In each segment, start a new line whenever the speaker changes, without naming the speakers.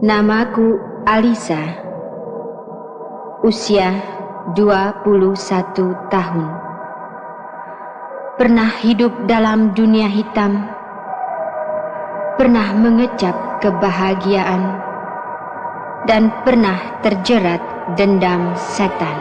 Namaku Alisa. Usia 21 tahun. Pernah hidup dalam dunia hitam. Pernah mengecap kebahagiaan. Dan pernah terjerat dendam setan.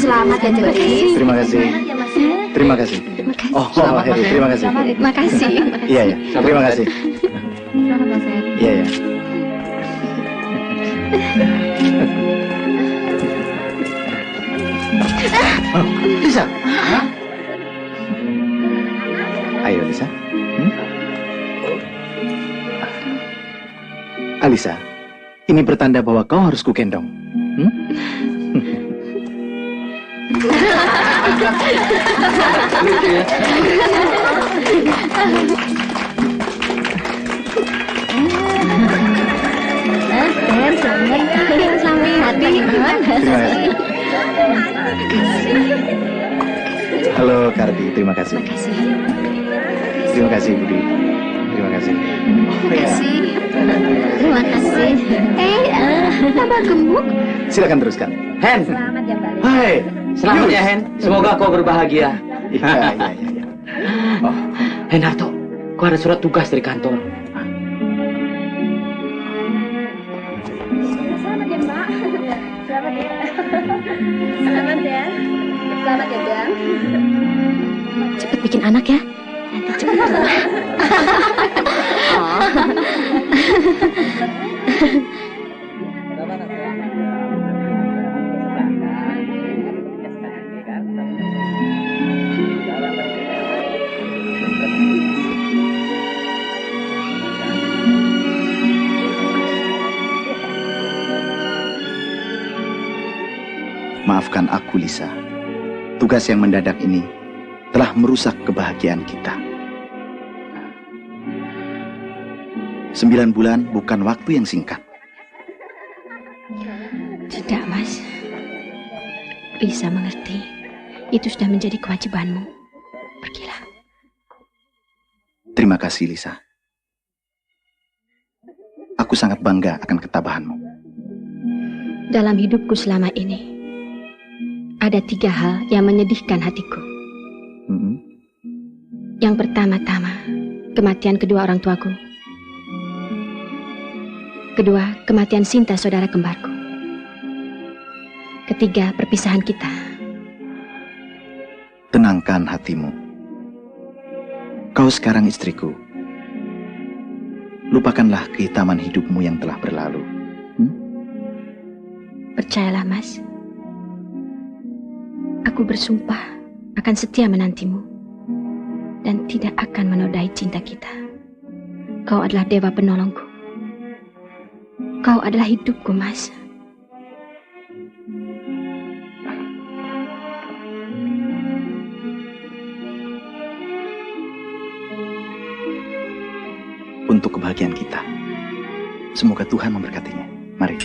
Selamat ya, Cek.
Terima kasih. Terima kasih. Oh, Heri, terima kasih.
Terima kasih.
Iya, ya. Terima kasih.
Selamat ya, Sen.
Iya, ya. Lisa. Ayo, Lisa. Alisa, ini pertanda bahwa kau harus kugendong.
Lucu ya.
Sampai hati.
Halo Kardi, terima kasih. Terima kasih Budi. Terima kasih.
Terima kasih. Tambah gemuk.
Silakan teruskan.
Hen.
Selamat ya, Mbak.
Hai. Selamat ya, Hen. Semoga kau berbahagia.
Iya.
Oh, Hendarto, kau ada surat tugas dari kantor.
Selamat ya, Mbak. Selamat ya. Selamat ya. Selamat ya, Bang. Cepet bikin anak ya. Nanti cepet.
Maafkan aku, Lisa. Tugas yang mendadak ini telah merusak kebahagiaan kita. 9 bulan bukan waktu yang singkat.
Tidak, Mas. Lisa mengerti. Itu sudah menjadi kewajibanmu. Pergilah.
Terima kasih, Lisa. Aku sangat bangga akan ketabahanmu.
Dalam hidupku selama ini, ada 3 hal yang menyedihkan hatiku. Yang pertama-tama, kematian kedua orang tuaku. Kedua, kematian Sinta, saudara kembarku. Ketiga, perpisahan kita.
Tenangkan hatimu. Kau sekarang istriku. Lupakanlah kehitaman hidupmu yang telah berlalu.
Percayalah, Mas. Aku bersumpah akan setia menantimu dan tidak akan menodai cinta kita. Kau adalah dewa penolongku. Kau adalah hidupku, Mas.
Untuk kebahagiaan kita. Semoga Tuhan memberkatinya. Mari.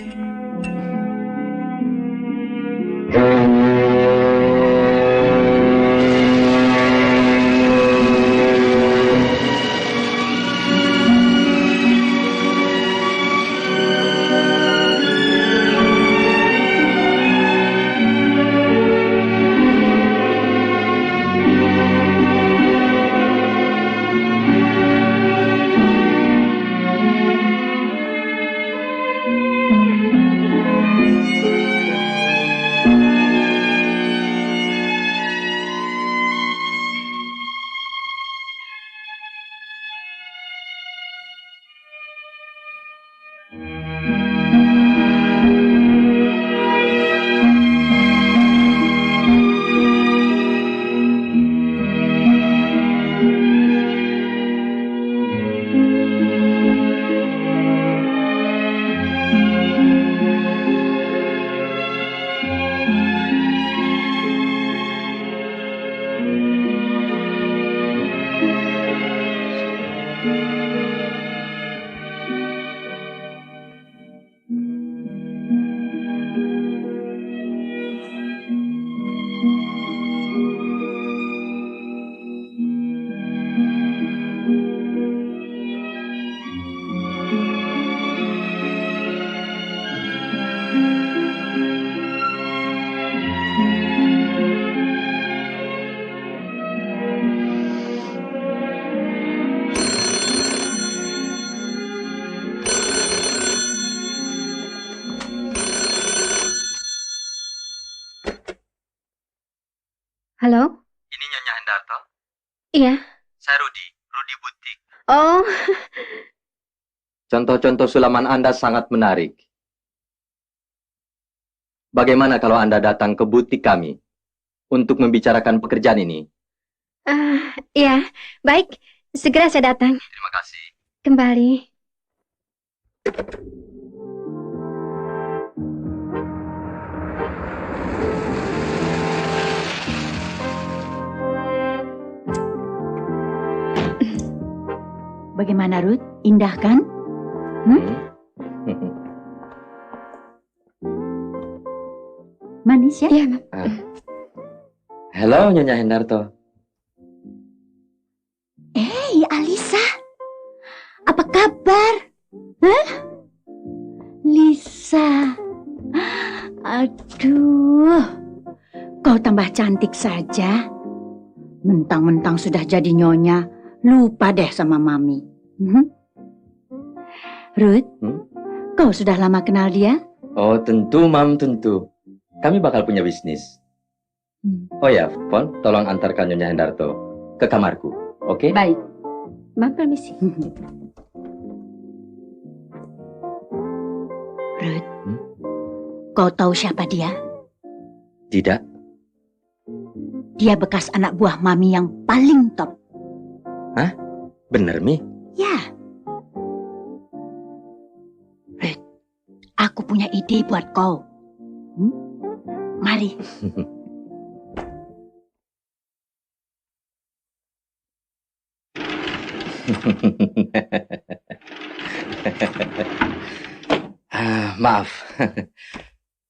Halo?
Ini Nyonya Hendarto?
Iya.
Saya Rudi Butik.
Oh,
Contoh-contoh sulaman Anda sangat menarik. Bagaimana kalau Anda datang ke butik kami untuk membicarakan pekerjaan ini?
iya. Baik, segera saya datang.
Terima kasih.
Kembali.
Bagaimana, Ruth? Indah kan? Manis ya?
Iya, Mam.
Halo, Nyonya Hendarto.
Hei, Alisa. Apa kabar? Hah? Lisa. Aduh. Kau tambah cantik saja. Mentang-mentang sudah jadi nyonya, lupa deh sama Mami. Ruth, kau sudah lama kenal dia?
Oh, tentu, Mam, tentu. Kami bakal punya bisnis. Oh ya, Pon, tolong antarkan Nyonya Hendarto ke kamarku, oke?
Baik.
Mam, permisi.
Ruth, kau tahu siapa dia?
Tidak.
Dia bekas anak buah Mami yang paling top.
Hah? Bener, Mi?
Ya. Ruth, aku punya ide buat kau. Mari.
Maaf,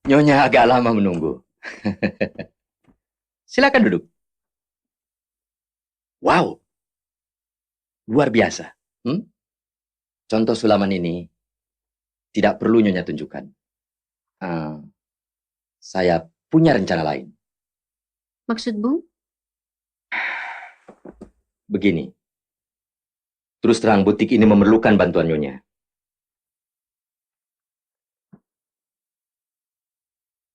Nyonya agak lama menunggu. Silakan duduk. Wow, luar biasa. Contoh sulaman ini tidak perlu Nyonya tunjukkan. Saya punya rencana lain.
Maksud Bung?
Begini, terus terang butik ini memerlukan bantuan Nyonya.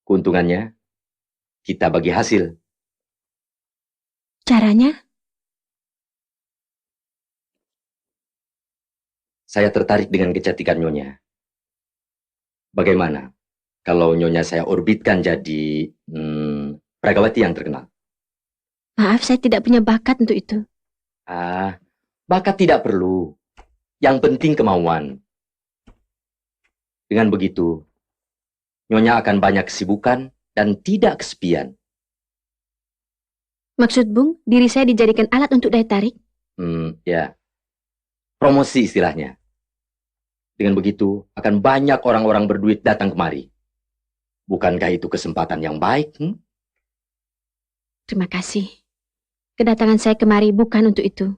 Keuntungannya, kita bagi hasil.
Caranya?
Saya tertarik dengan kecantikan Nyonya. Bagaimana kalau Nyonya saya orbitkan jadi Pragawati yang terkenal?
Maaf, saya tidak punya bakat untuk itu.
Bakat tidak perlu. Yang penting kemauan. Dengan begitu, Nyonya akan banyak kesibukan dan tidak kesepian.
Maksud Bung, diri saya dijadikan alat untuk daya tarik?
Ya. Promosi istilahnya. Dengan begitu, akan banyak orang-orang berduit datang kemari. Bukankah itu kesempatan yang baik?
Terima kasih. Kedatangan saya kemari bukan untuk itu.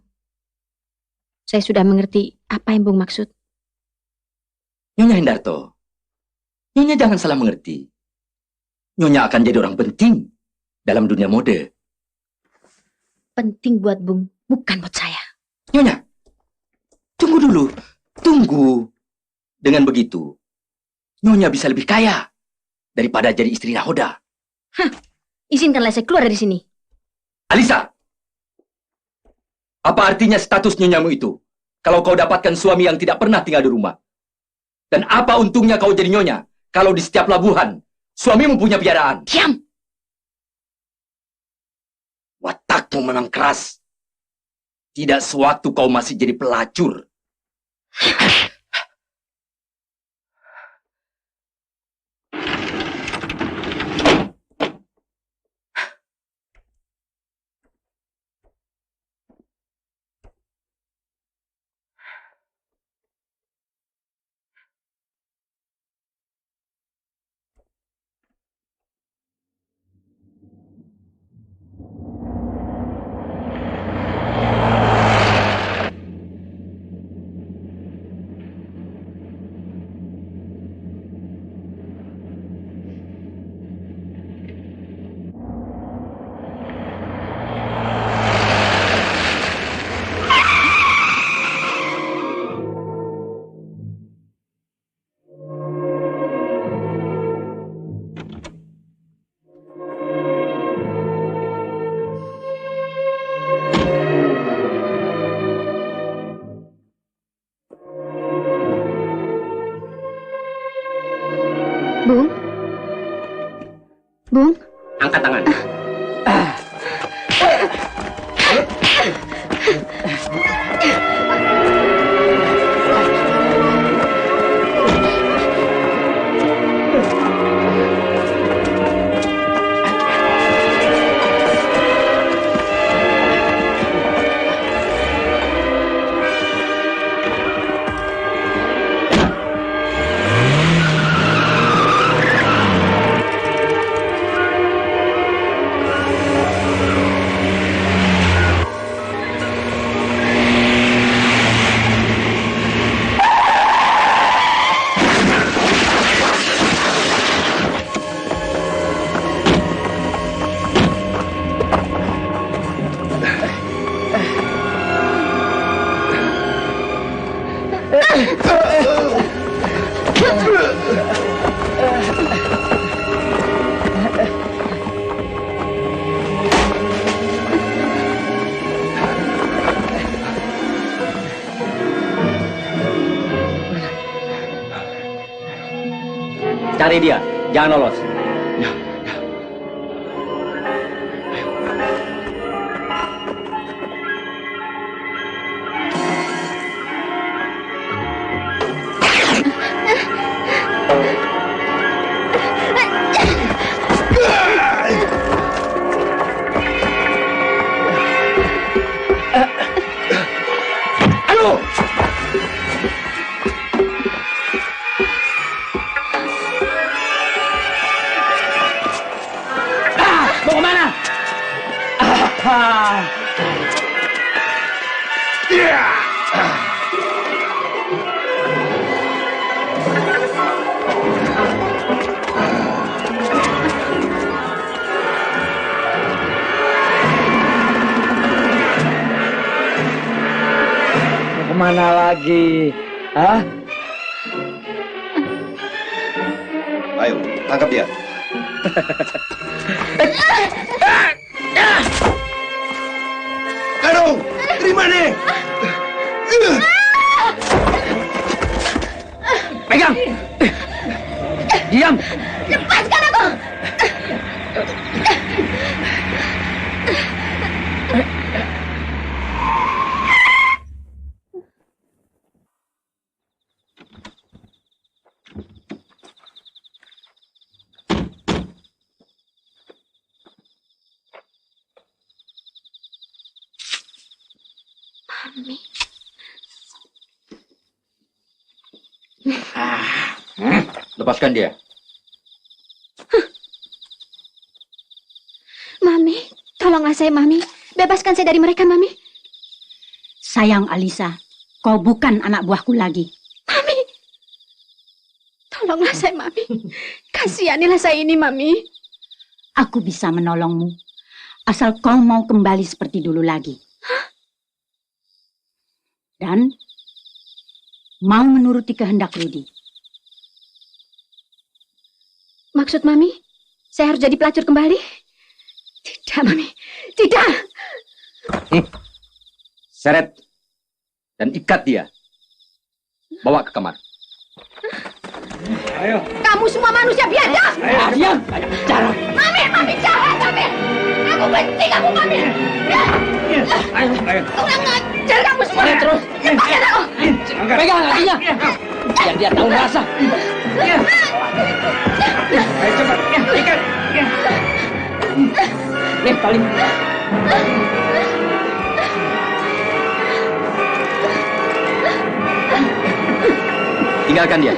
Saya sudah mengerti apa yang Bung maksud.
Nyonya Hendarto, Nyonya jangan salah mengerti. Nyonya akan jadi orang penting dalam dunia mode.
Penting buat Bung, bukan buat saya.
Nyonya, tunggu dulu. Tunggu. Dengan begitu, Nyonya bisa lebih kaya daripada jadi istri nahoda.
Izinkanlah saya keluar dari sini.
Alisa! Apa artinya status Nyonyamu itu? Kalau kau dapatkan suami yang tidak pernah tinggal di rumah. Dan apa untungnya kau jadi Nyonya kalau di setiap labuhan suamimu punya piaraan?
Diam!
Watakmu memang keras. Tidak sewaktu kau masih jadi pelacur.
Bung? Bung?
Angkat tangan. Cari dia, jangan lolos.
Kemana lagi? Hah?
Ayo, tangkap dia. Aduh, terima nih.
Pegang! Diam!
Lepaskan aku!
Lepaskan dia.
Mami, tolonglah saya, Mami. Bebaskan saya dari mereka, Mami.
Sayang Alisa, kau bukan anak buahku lagi.
Mami, tolonglah saya, Mami. Kasihanilah saya ini, Mami.
Aku bisa menolongmu, asal kau mau kembali seperti dulu lagi. Dan mau menuruti kehendak Rudi.
Maksud Mami, saya harus jadi pelacur kembali? Tidak, Mami. Tidak.
Seret dan ikat dia. Bawa ke kamar.
Ayo.
Kamu semua manusia biadab!
Diam! Cara.
Mami jahat, Mami! Aku benci kamu, Mami!
Ayo.
Kurang ajar kamu semua!
Terus.
Lepaskan aku!
Pegang kakinya. Biar dia tahu rasa. Ayo cepat. Ikat. Nih, tali.
Tinggalkan dia.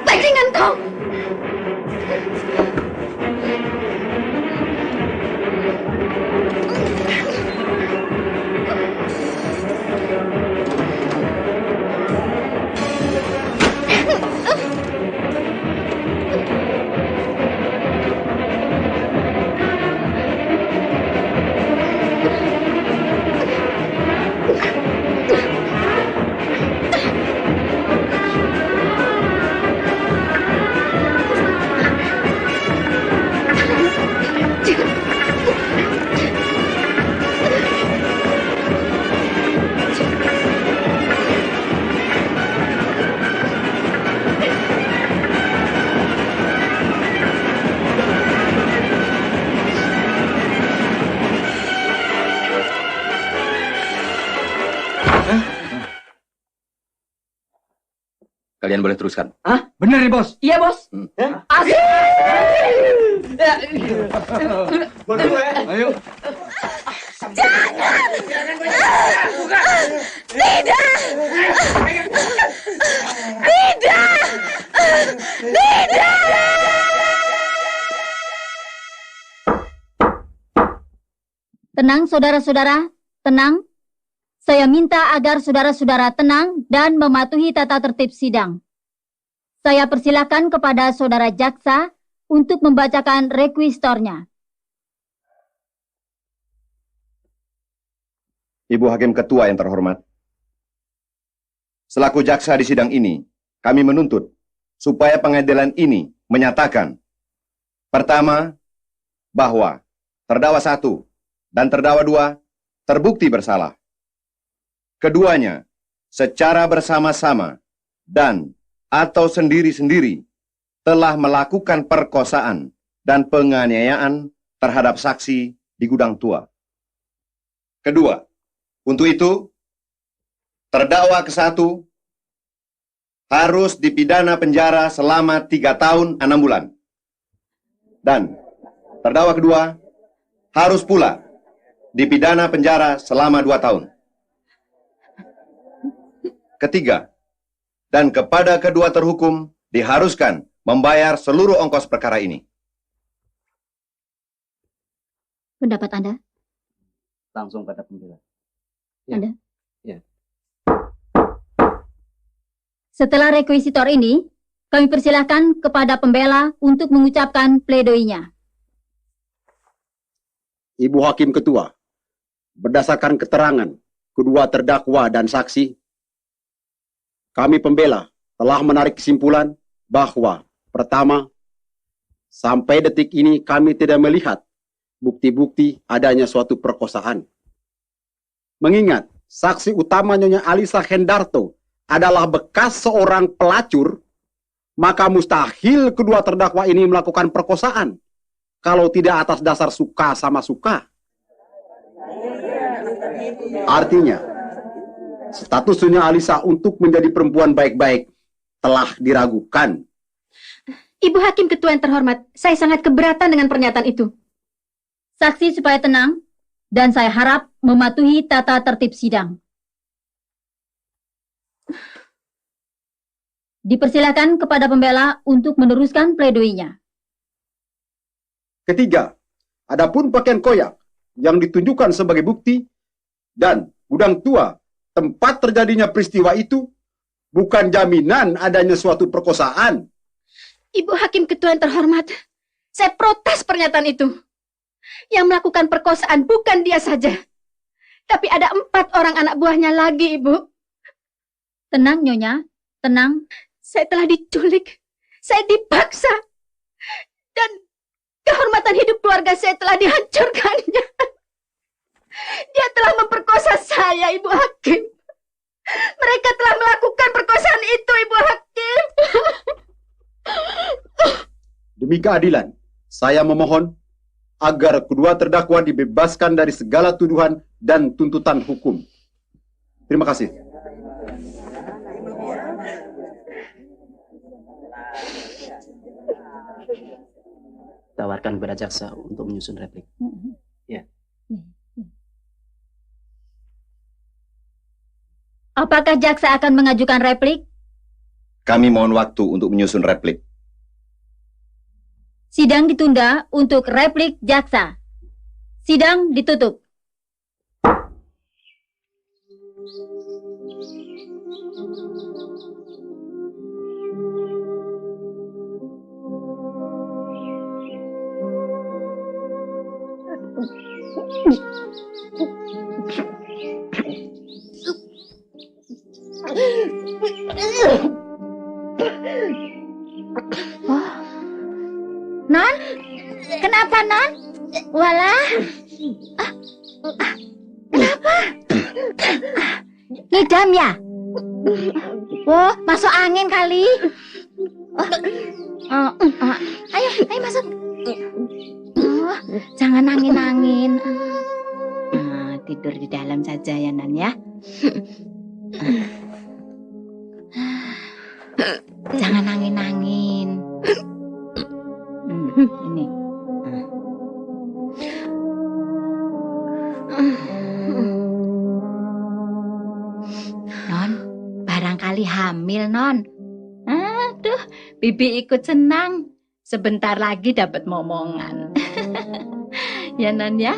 Bajingan kau!
Kalian boleh teruskan.
Hah? Benar nih, Bos. Iya, Bos. Asik. Ayo.
Tenang, saudara-saudara, tenang. Saya minta agar saudara-saudara tenang dan mematuhi tata tertib sidang. Saya persilakan kepada saudara jaksa untuk membacakan rekuisitornya.
Ibu Hakim Ketua yang terhormat. Selaku jaksa di sidang ini, kami menuntut supaya pengadilan ini menyatakan pertama, bahwa terdakwa 1 dan terdakwa 2 terbukti bersalah. Keduanya, secara bersama-sama dan atau sendiri-sendiri telah melakukan perkosaan dan penganiayaan terhadap saksi di Gudang Tua.
Kedua, untuk itu, terdakwa ke-1 harus dipidana penjara selama 3 tahun 6 bulan. Dan terdakwa kedua harus pula dipidana penjara selama 2 tahun. Ketiga, dan kepada kedua terhukum diharuskan membayar seluruh ongkos perkara ini.
Pendapat Anda?
Langsung pada pembela.
Anda?
Ya.
Setelah rekuisitor ini, kami persilahkan kepada pembela untuk mengucapkan pledoinya.
Ibu Hakim Ketua, berdasarkan keterangan kedua terdakwa dan saksi, kami pembela telah menarik kesimpulan bahwa pertama, sampai detik ini kami tidak melihat bukti-bukti adanya suatu perkosaan. Mengingat saksi utama Nyonya Alisa Hendarto adalah bekas seorang pelacur, maka mustahil kedua terdakwa ini melakukan perkosaan kalau tidak atas dasar suka sama suka. Artinya, status Nyonya Alisa untuk menjadi perempuan baik-baik telah diragukan.
Ibu Hakim Ketua yang terhormat, saya sangat keberatan dengan pernyataan itu.
Saksi supaya tenang, dan saya harap mematuhi tata tertib sidang. Dipersilakan kepada pembela untuk meneruskan pledoinya.
Ketiga, adapun pakaian koyak yang ditunjukkan sebagai bukti dan gudang tua tempat terjadinya peristiwa itu bukan jaminan adanya suatu perkosaan.
Ibu Hakim Ketua yang terhormat, saya protes pernyataan itu. Yang melakukan perkosaan bukan dia saja, tapi ada 4 orang anak buahnya lagi, Ibu.
Tenang, Nyonya. Tenang.
Saya telah diculik. Saya dipaksa. Dan kehormatan hidup keluarga saya telah dihancurkannya. Dia telah memperkosa saya, Ibu Hakim. Mereka telah melakukan perkosaan itu, Ibu Hakim.
Demi keadilan, saya memohon agar kedua terdakwa dibebaskan dari segala tuduhan dan tuntutan hukum. Terima kasih.
Tawarkan kepada jaksa untuk menyusun replik. Ya.
Apakah jaksa akan mengajukan replik?
Kami mohon waktu untuk menyusun replik.
Sidang ditunda untuk replik jaksa. Sidang ditutup.
Non? Kenapa, Non? Walah. Kenapa? Ngidam ya? Oh, masuk angin kali. Ayo masuk. Oh, jangan angin-angin.
Tidur di dalam saja ya, Nan ya.
Jangan angin-angin.
Ini.
Non, barangkali hamil, Non.
Aduh, Bibi ikut senang. Sebentar lagi dapat momongan. Ya, Non ya.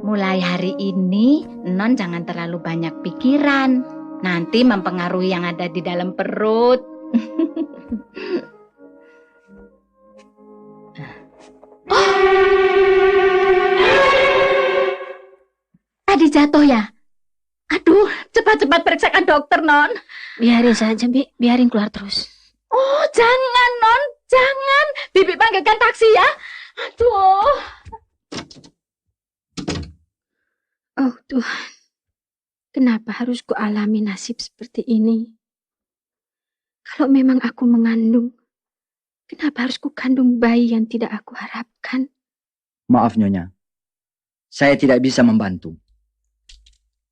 Mulai hari ini, Non jangan terlalu banyak pikiran. Nanti mempengaruhi yang ada di dalam perut.
Tadi jatuh ya? Aduh, cepat-cepat periksakan dokter, Non.
Biarin saja, Bi. Biarin keluar terus.
Oh, jangan, Non. Jangan. Bibi panggilkan taksi ya. Aduh. Oh, Tuhan. Kenapa harus kualami nasib seperti ini? Kalau memang aku mengandung, kenapa harus kukandung bayi yang tidak aku harapkan?
Maaf Nyonya,
Saya tidak bisa membantu.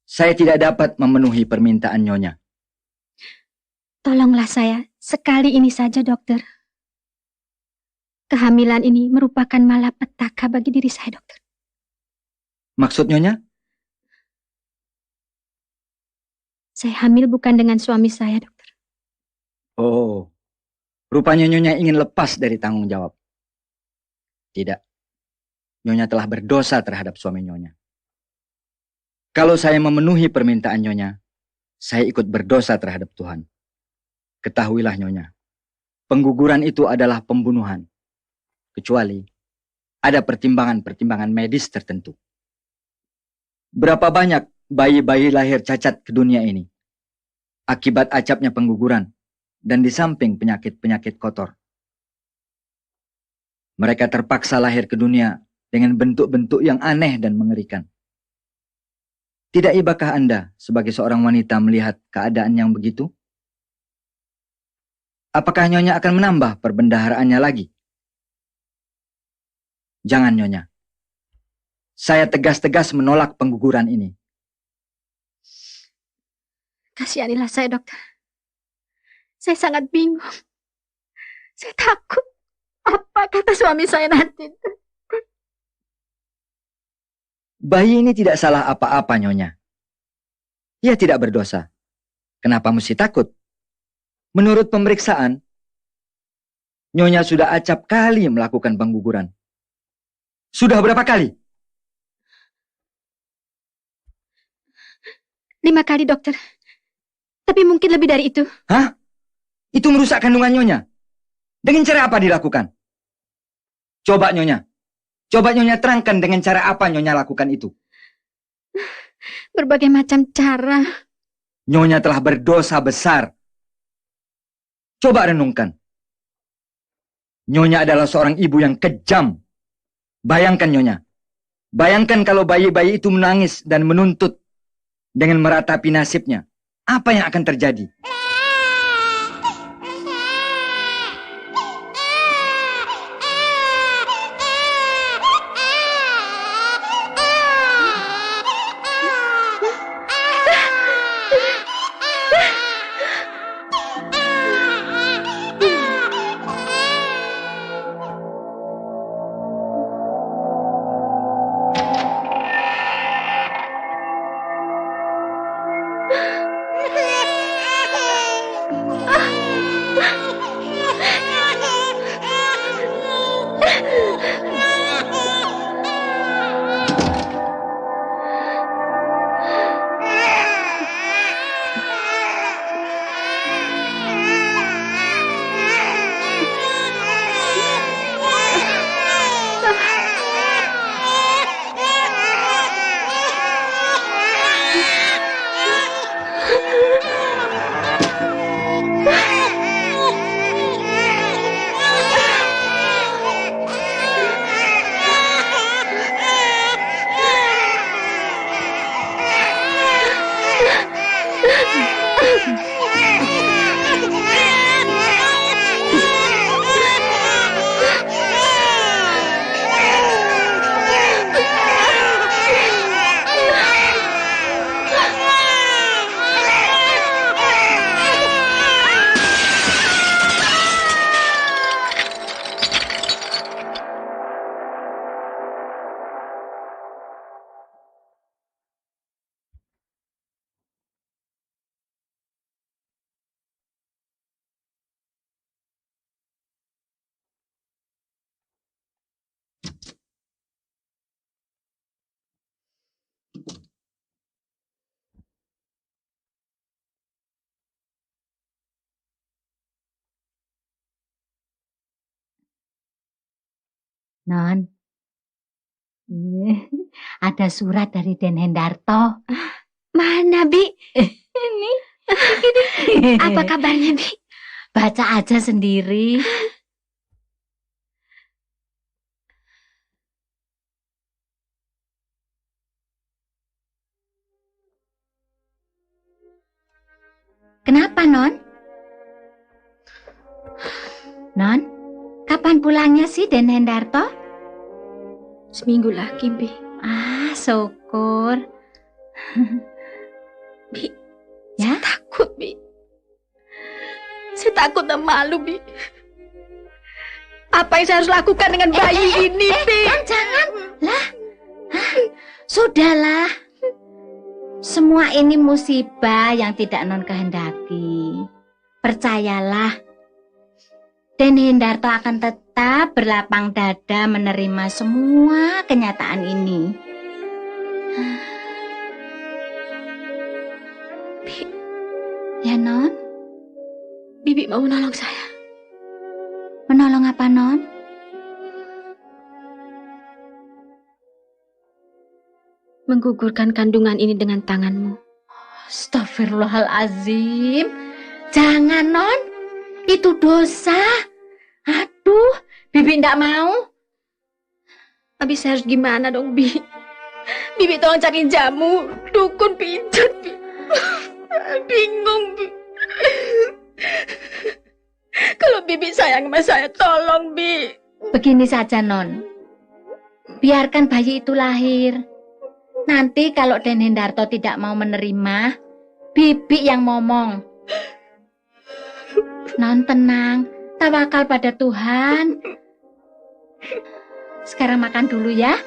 Saya tidak dapat memenuhi permintaan Nyonya.
Tolonglah saya, sekali ini saja, dokter. Kehamilan ini merupakan malapetaka bagi diri saya, dokter.
Maksud Nyonya?
Saya hamil bukan dengan suami saya, dokter.
Oh, rupanya Nyonya ingin lepas dari tanggung jawab. Tidak. Nyonya telah berdosa terhadap suami Nyonya. Kalau saya memenuhi permintaan Nyonya, saya ikut berdosa terhadap Tuhan. Ketahuilah Nyonya, pengguguran itu adalah pembunuhan. Kecuali ada pertimbangan-pertimbangan medis tertentu. Berapa banyak bayi-bayi lahir cacat ke dunia ini akibat acapnya pengguguran dan di samping penyakit-penyakit kotor. Mereka terpaksa lahir ke dunia dengan bentuk-bentuk yang aneh dan mengerikan. Tidak ibakah Anda sebagai seorang wanita melihat keadaan yang begitu? Apakah Nyonya akan menambah perbendaharaannya lagi? Jangan Nyonya. Saya tegas-tegas menolak pengguguran ini.
Kasihanilah saya, dokter. Saya sangat bingung. Saya takut. Apa kata suami saya nanti?
Bayi ini tidak salah apa-apa, Nyonya. Ia tidak berdosa. Kenapa mesti takut? Menurut pemeriksaan, Nyonya sudah acap kali melakukan pengguguran. Sudah berapa kali?
5 kali, dokter. Tapi mungkin lebih dari itu.
Hah? Itu merusak kandungan Nyonya. Dengan cara apa dilakukan? Coba Nyonya terangkan dengan cara apa Nyonya lakukan itu.
Berbagai macam cara.
Nyonya telah berdosa besar. Coba renungkan. Nyonya adalah seorang ibu yang kejam. Bayangkan Nyonya. Bayangkan kalau bayi-bayi itu menangis dan menuntut dengan meratapi nasibnya. Apa yang akan terjadi?
Non, ada surat dari Den Hendarto.
Mana, Bi?
Ini.
Apa kabarnya, Bi?
Baca aja sendiri. Kenapa, Non? Non, kapan pulangnya sih Den Hendarto?
Seminggu lagi, Bi.
Ah, syukur.
Bi,
Ya?
saya takut, Bi. Saya takut dan malu, Bi. Apa yang saya harus lakukan dengan bayi ini, Bi?
Jangan. Lah. Sudahlah. Semua ini musibah yang tidak non kehendaki. Percayalah. Dan Hendarto akan tetap berlapang dada menerima semua kenyataan ini.
Bi,
Ya, Non?
Bibi mau menolong saya.
Menolong apa, Non?
Menggugurkan kandungan ini dengan tanganmu.
Astagfirullahalazim. Jangan, Non. Itu dosa. Aduh, Bibi ndak mau.
Habis saya harus gimana dong, Bi? Bibi tolong cari jamu, dukun pijat, Bi. Bingung, Bi. Kalau Bibi sayang sama saya, tolong, Bi.
Begini saja, Non. Biarkan bayi itu lahir. Nanti kalau Den Hendarto tidak mau menerima, Bibi yang ngomong. Non, tenang. Tawakal pada Tuhan. Sekarang makan dulu ya.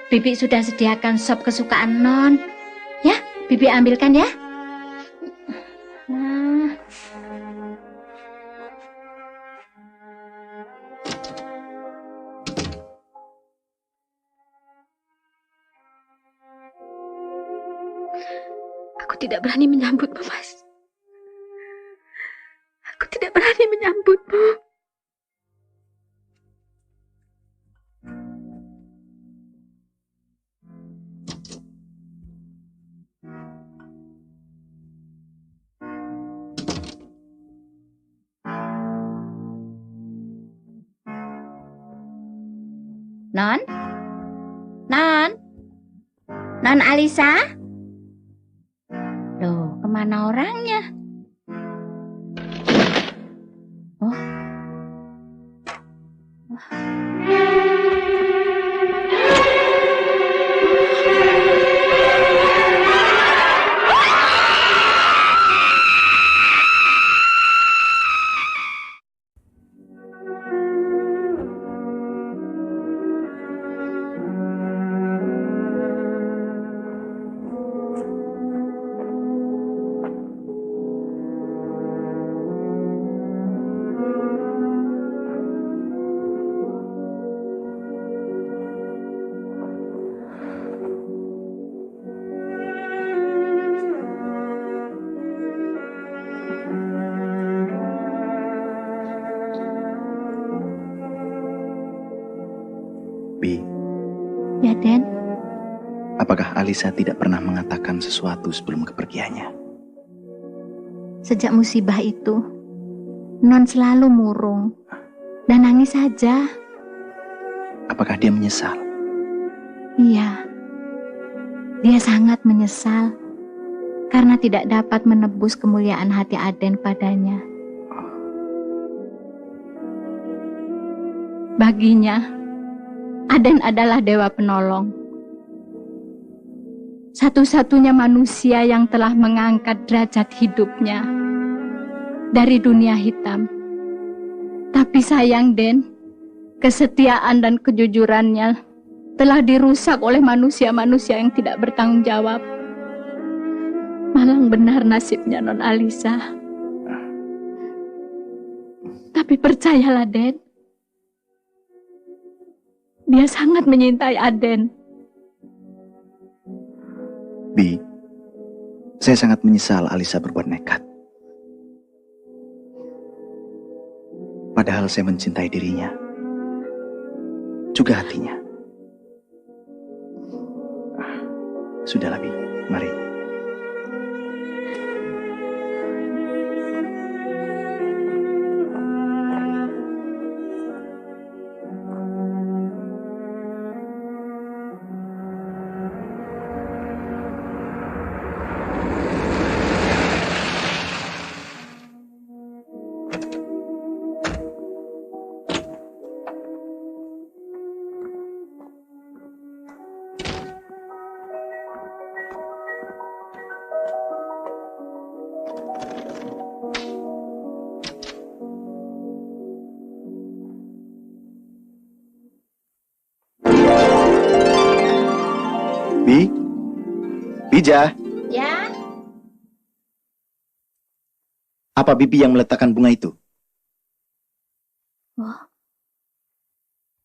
Bibi sudah sediakan sop kesukaan Non. Ya, Bibi ambilkan ya. Nah.
Aku tidak berani menyambutmu, Mas. Aku tidak berani menyambutmu.
Non? Non? Non Alisa? Loh, kemana orangnya? Oh.
Bi,
Ya, Den.
apakah Alisa tidak pernah mengatakan sesuatu sebelum kepergiannya?
Sejak musibah itu, Non selalu murung dan nangis saja.
Apakah dia menyesal?
Iya, dia sangat menyesal karena tidak dapat menebus kemuliaan hati Aden padanya. Baginya, Aden adalah dewa penolong. Satu-satunya manusia yang telah mengangkat derajat hidupnya dari dunia hitam. Tapi sayang, Den, kesetiaan dan kejujurannya telah dirusak oleh manusia-manusia yang tidak bertanggung jawab. Malang benar nasibnya Non Alisa. Tapi percayalah, Den, dia sangat menyintai Aden.
Bi, saya sangat menyesal Alisa berbuat nekat. Padahal saya mencintai dirinya, juga hatinya. Sudahlah, Bi, mari. Bi? Bija?
Ya,
Apa Bibi yang meletakkan bunga itu?
Oh.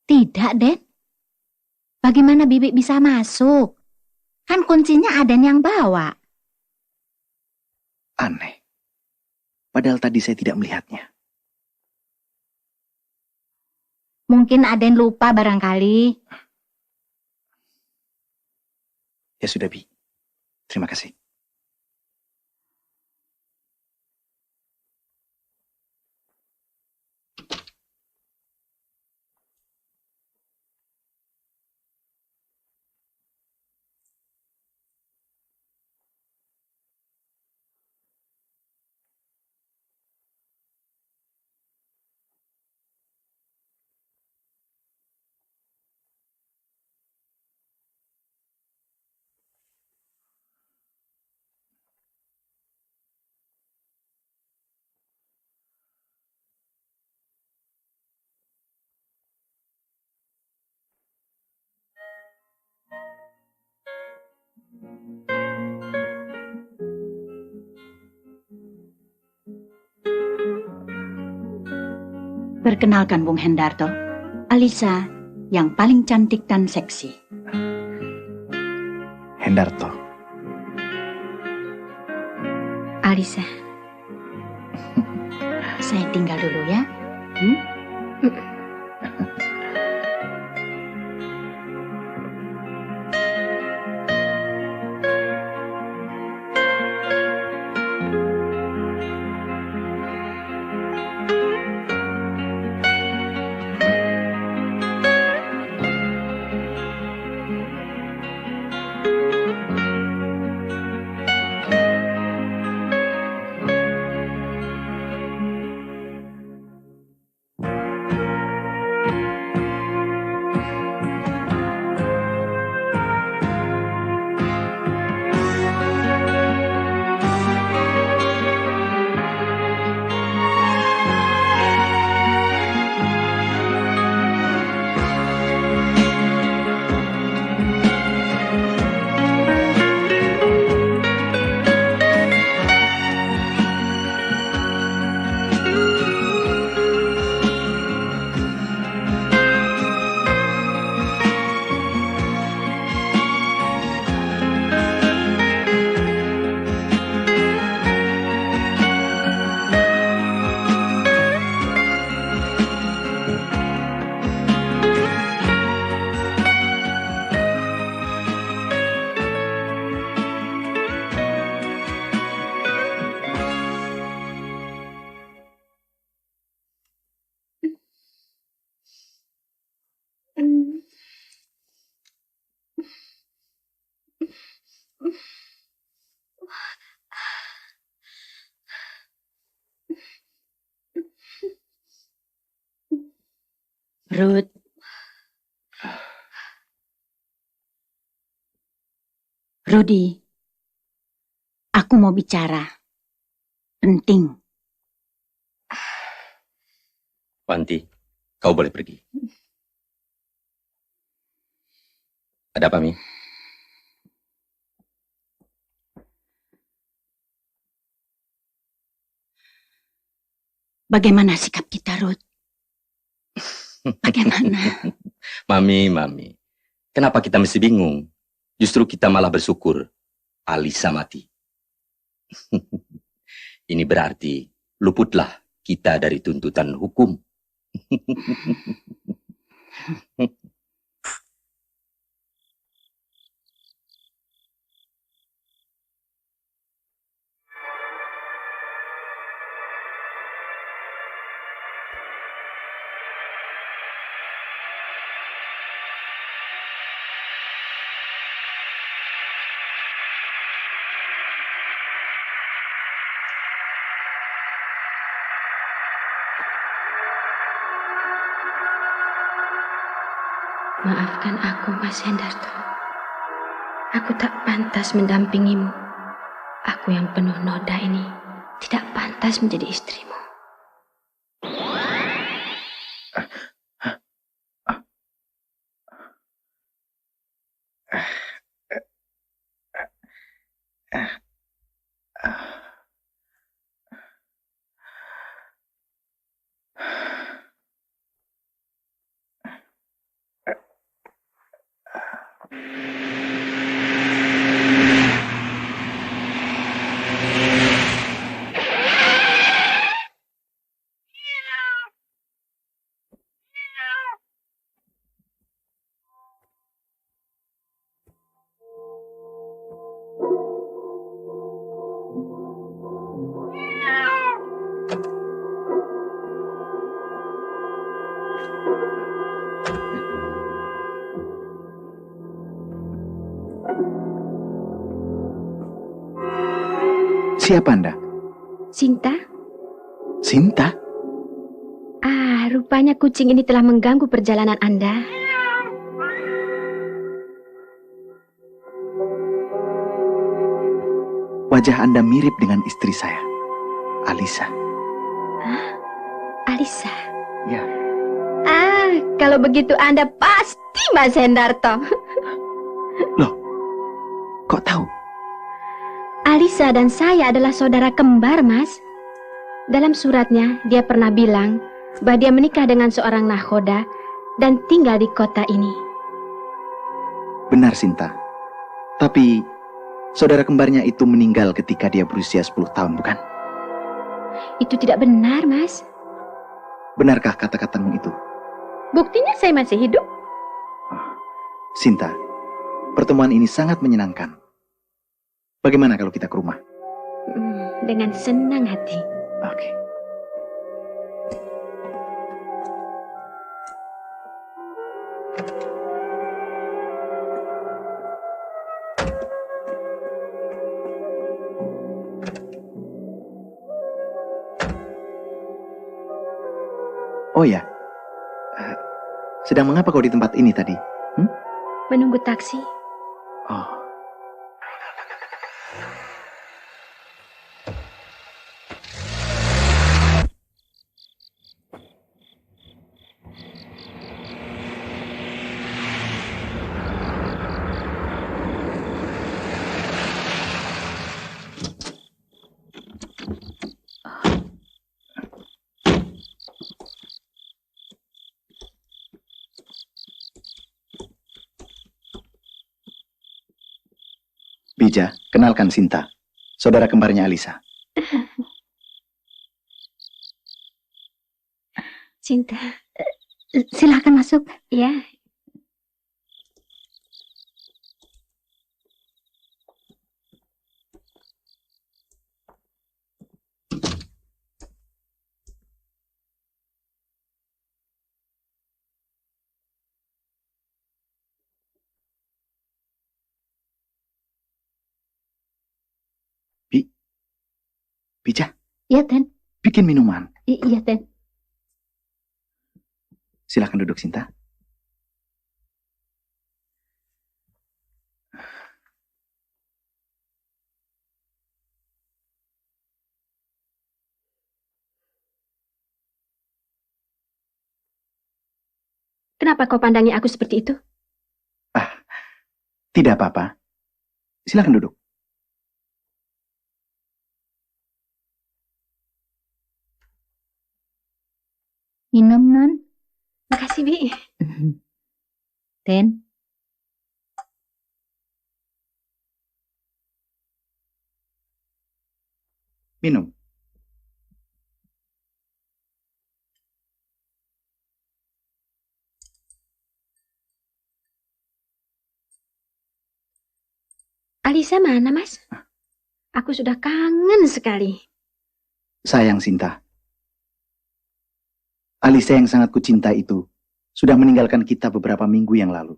Tidak, Den. Bagaimana Bibi bisa masuk? Kan kuncinya Aden yang bawa.
Aneh. Padahal tadi saya tidak melihatnya.
Mungkin Aden lupa barangkali.
Ya sudah, Bi. Terima kasih.
Perkenalkan Bung Hendarto, Alisa yang paling cantik dan seksi.
Hendarto.
Alisa. Saya tinggal dulu ya.
Ruth. Rudy, aku mau bicara. Penting.
Wanti, kau boleh pergi. Ada apa, Mi?
Bagaimana sikap kita, Ruth? Bagaimana?
Mami. Kenapa kita mesti bingung? Justru kita malah bersyukur Alisa mati. Ini berarti luputlah kita dari tuntutan hukum.
Maafkan aku, Mas Hendarto. Aku tak pantas mendampingimu. Aku yang penuh noda ini tidak pantas menjadi istrimu.
Siapa Anda?
Sinta?
Sinta?
Rupanya kucing ini telah mengganggu perjalanan Anda.
Wajah Anda mirip dengan istri saya, Alisa.
Alisa?
Ya.
Kalau begitu Anda pasti Mas Hendarto.
Loh, kok tahu?
Alisa dan saya adalah saudara kembar, Mas. Dalam suratnya, dia pernah bilang bahwa dia menikah dengan seorang nakhoda dan tinggal di kota ini.
Benar, Sinta. Tapi, saudara kembarnya itu meninggal ketika dia berusia 10 tahun, bukan?
Itu tidak benar, Mas.
Benarkah kata-katamu itu?
Buktinya saya masih hidup.
Sinta, pertemuan ini sangat menyenangkan. Bagaimana kalau kita ke rumah?
Dengan senang hati.
Oke. Oh ya, sedang mengapa kau di tempat ini tadi?
Menunggu taksi.
Oh. Bija, kenalkan Sinta, saudara kembarnya Alisa.
Sinta,
Silahkan masuk.
Ya.
Bija?
Iya, Ten.
Bikin minuman.
Iya, Ten.
Silakan duduk, Sinta.
Kenapa kau pandangi aku seperti itu?
Tidak apa-apa. Silakan duduk.
Minum, Non.
Makasih, Bi.
Ten.
Minum.
Alisa mana, Mas? Aku sudah kangen sekali.
Sayang, Sinta. Alisa yang sangat kucinta itu sudah meninggalkan kita beberapa minggu yang lalu.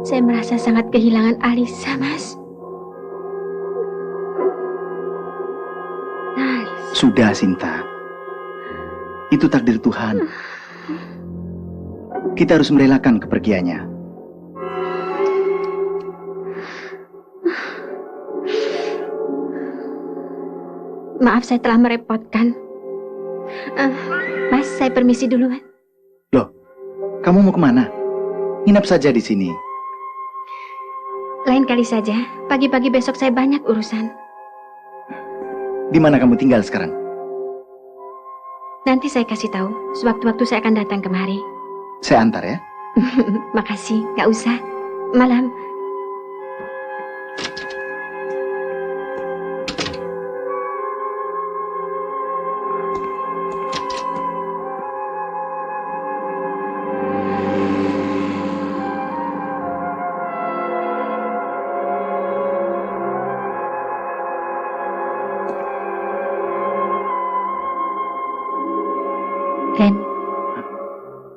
Saya merasa sangat kehilangan Alisa, Mas. Alisa.
Sudah, Sinta. Itu takdir Tuhan. Kita harus merelakan kepergiannya.
Maaf, saya telah merepotkan. Mas, saya permisi duluan.
Kamu mau kemana? Nginap saja di sini.
Lain kali saja. Pagi-pagi besok saya banyak urusan.
Di mana kamu tinggal sekarang?
Nanti saya kasih tahu. Sewaktu-waktu saya akan datang kemari.
Saya antar ya.
Makasih, nggak usah. Malam.
Den,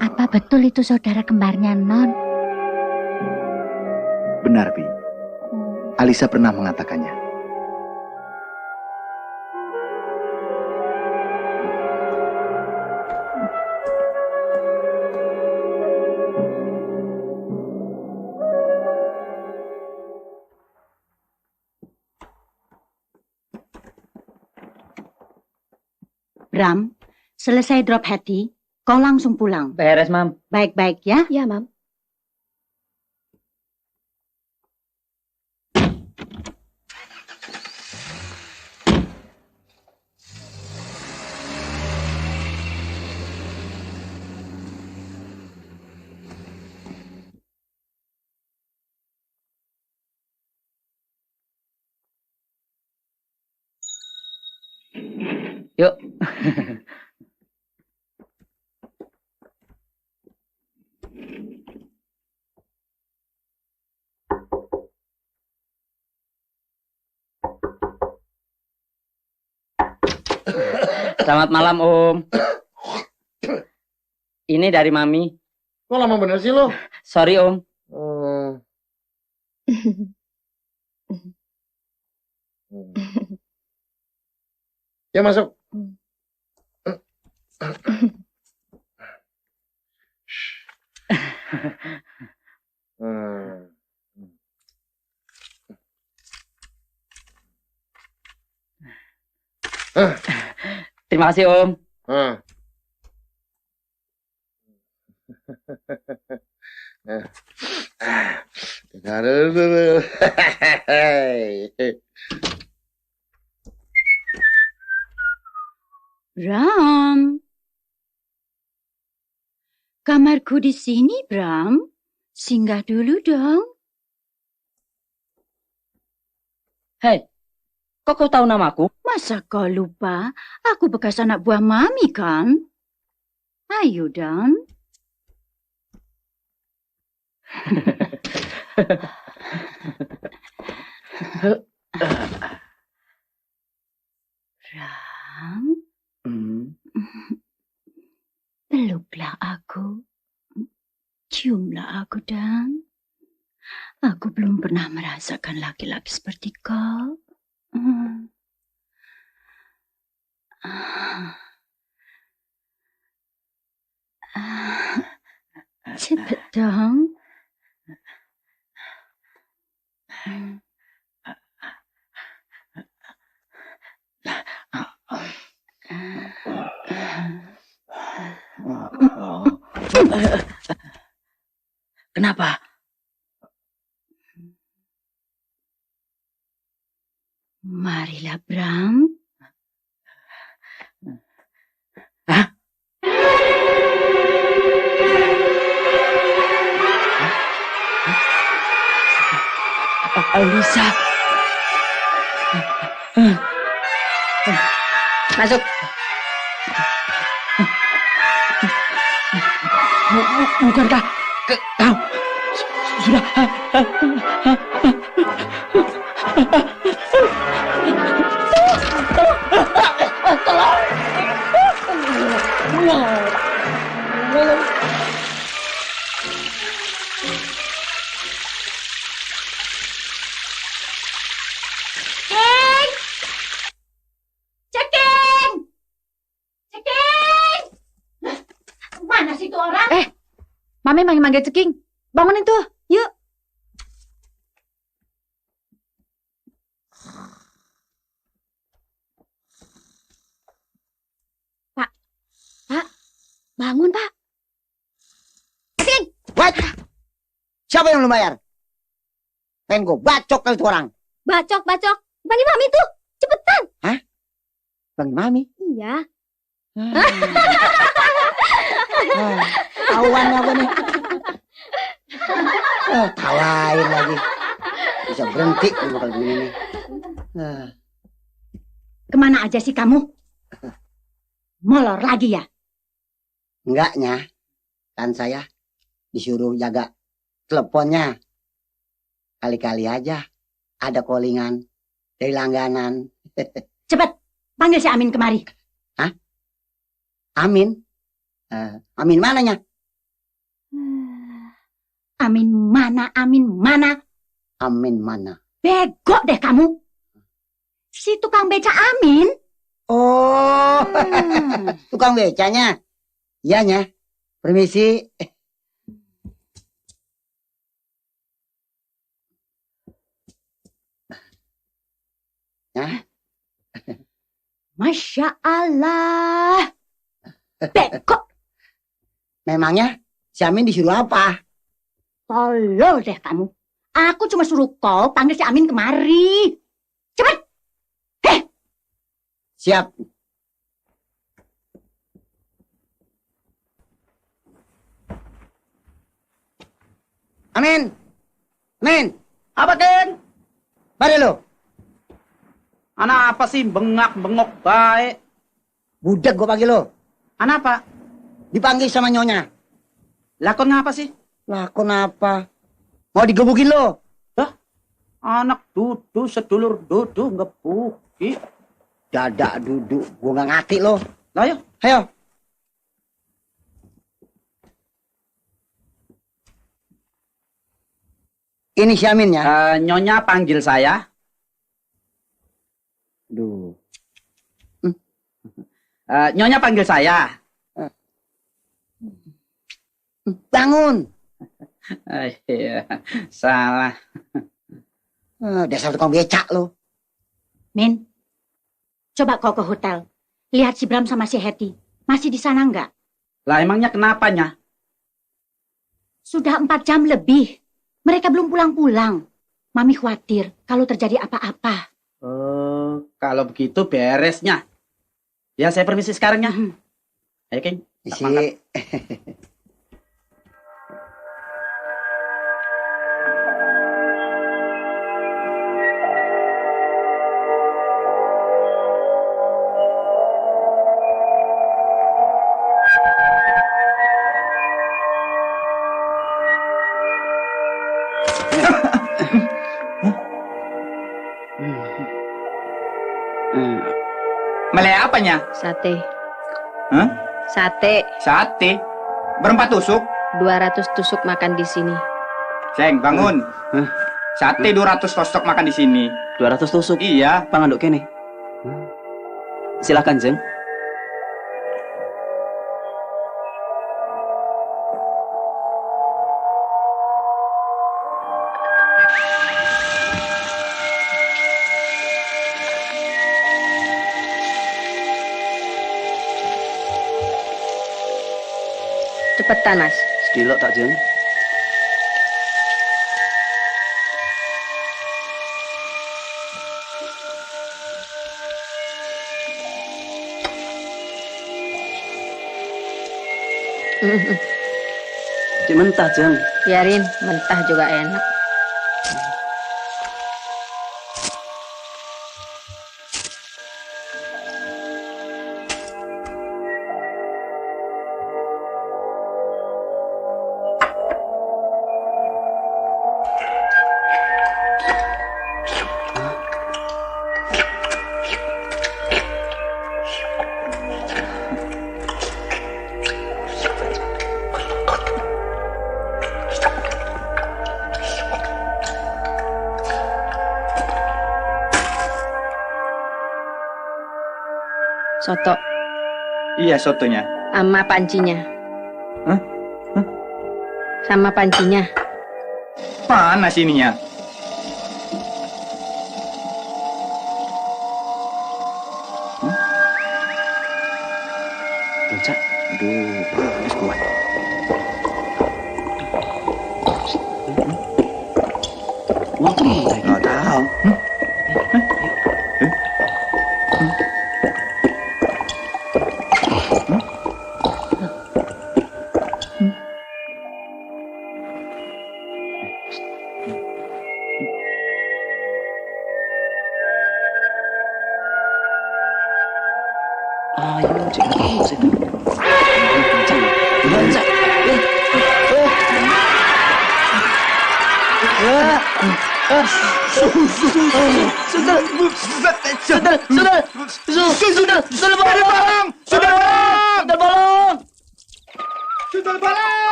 apa betul itu saudara kembarnya Non?
Benar, Bi. Alisa pernah mengatakannya.
Bram, selesai drop Hattie, kau langsung pulang.
Beres, Mam.
Baik-baik ya?
Ya, Mam.
Yuk. Selamat malam, Om. Ini dari Mami.
Kok lama bener sih lo?
Sorry, Om.
Ya masuk.
Terima kasih, Om.
Bram. Kamarku di sini, Bram. Singgah dulu dong.
Hei, kok kau tahu namaku?
Masa kau lupa? Aku bekas anak buah Mami kan? Ayo, Dan. Bram. Peluklah aku. Ciumlah aku, Dan. Aku belum pernah merasakan laki-laki seperti kau. Cepat dong.
Kenapa?
Marilah, Bram.
Hah? Alisa.
Masuk.
Bukankah kau sudah
Mana sih itu orang?
Mami manggil-manggil Ceking. Bangunin tuh, yuk. Pak, bangun, Pak.
Siapa yang belum bayar? Pengen gue bacok kali itu orang.
Bacok. Panggil Mami tuh. Cepetan.
Hah? Panggil Mami?
Iya.
Tahuan apa nih? Tawain lagi. Bisa berhenti kalau begini nih.
Kemana aja sih kamu? Molor lagi ya?
Enggaknya. Kan saya disuruh jaga teleponnya. Kali-kali aja ada callingan dari langganan.
Cepet, panggil si Amin kemari.
Hah? Amin? Amin mananya?
Amin mana?
Amin mana?
Bego deh kamu. Si tukang beca Amin.
Oh, tukang becanya. Iyanya. Permisi.
Masya Allah. Bego.
Memangnya si Amin disuruh apa?
Tolol deh kamu. Aku cuma suruh kau panggil si Amin kemari. Cepet.
Siap. Amin. Apa Ken? Bari lo.
Anak apa sih bengok baik?
Budak gua panggil lo.
Anak apa?
Dipanggil sama nyonya.
Lakon ngapa sih?
Lakon apa? Mau digebukin lo?
Anak duduk sedulur duduk ngebuki.
Dadak duduk, gua nggak ngerti lo.
Ayo.
Ini si Amin ya?
Nyonya panggil saya.
Duh.
Nyonya panggil saya.
Bangun.
Iya, salah.
Dasar tukang becak lo.
Min, coba kau ke hotel. Lihat si Bram sama si Hetty. Masih di sana enggak?
Lah emangnya kenapanya?
Sudah 4 jam lebih. Mereka belum pulang-pulang. Mami khawatir kalau terjadi apa-apa.
Kalau begitu beresnya. Ya saya permisi sekarang ya. Ayo King.
Isi.
Melek apanya?
Sate.
Hah?
Sate.
Berempat tusuk?
200 tusuk makan di sini.
Ceng, bangun. Sate 200 tusuk makan di sini.
200 tusuk?
Iya.
Panganduk kene. Silakan, Jeng.
Cepetan, Mas.
Sedilok tak, Jeng. Cik mentah, Jeng.
Biarin, mentah juga enak. Soto.
Iya, sotonya.
Sama pancinya.
Hah?
Sama pancinya.
Mana sininya?
Becak. Aduh, harus kuat.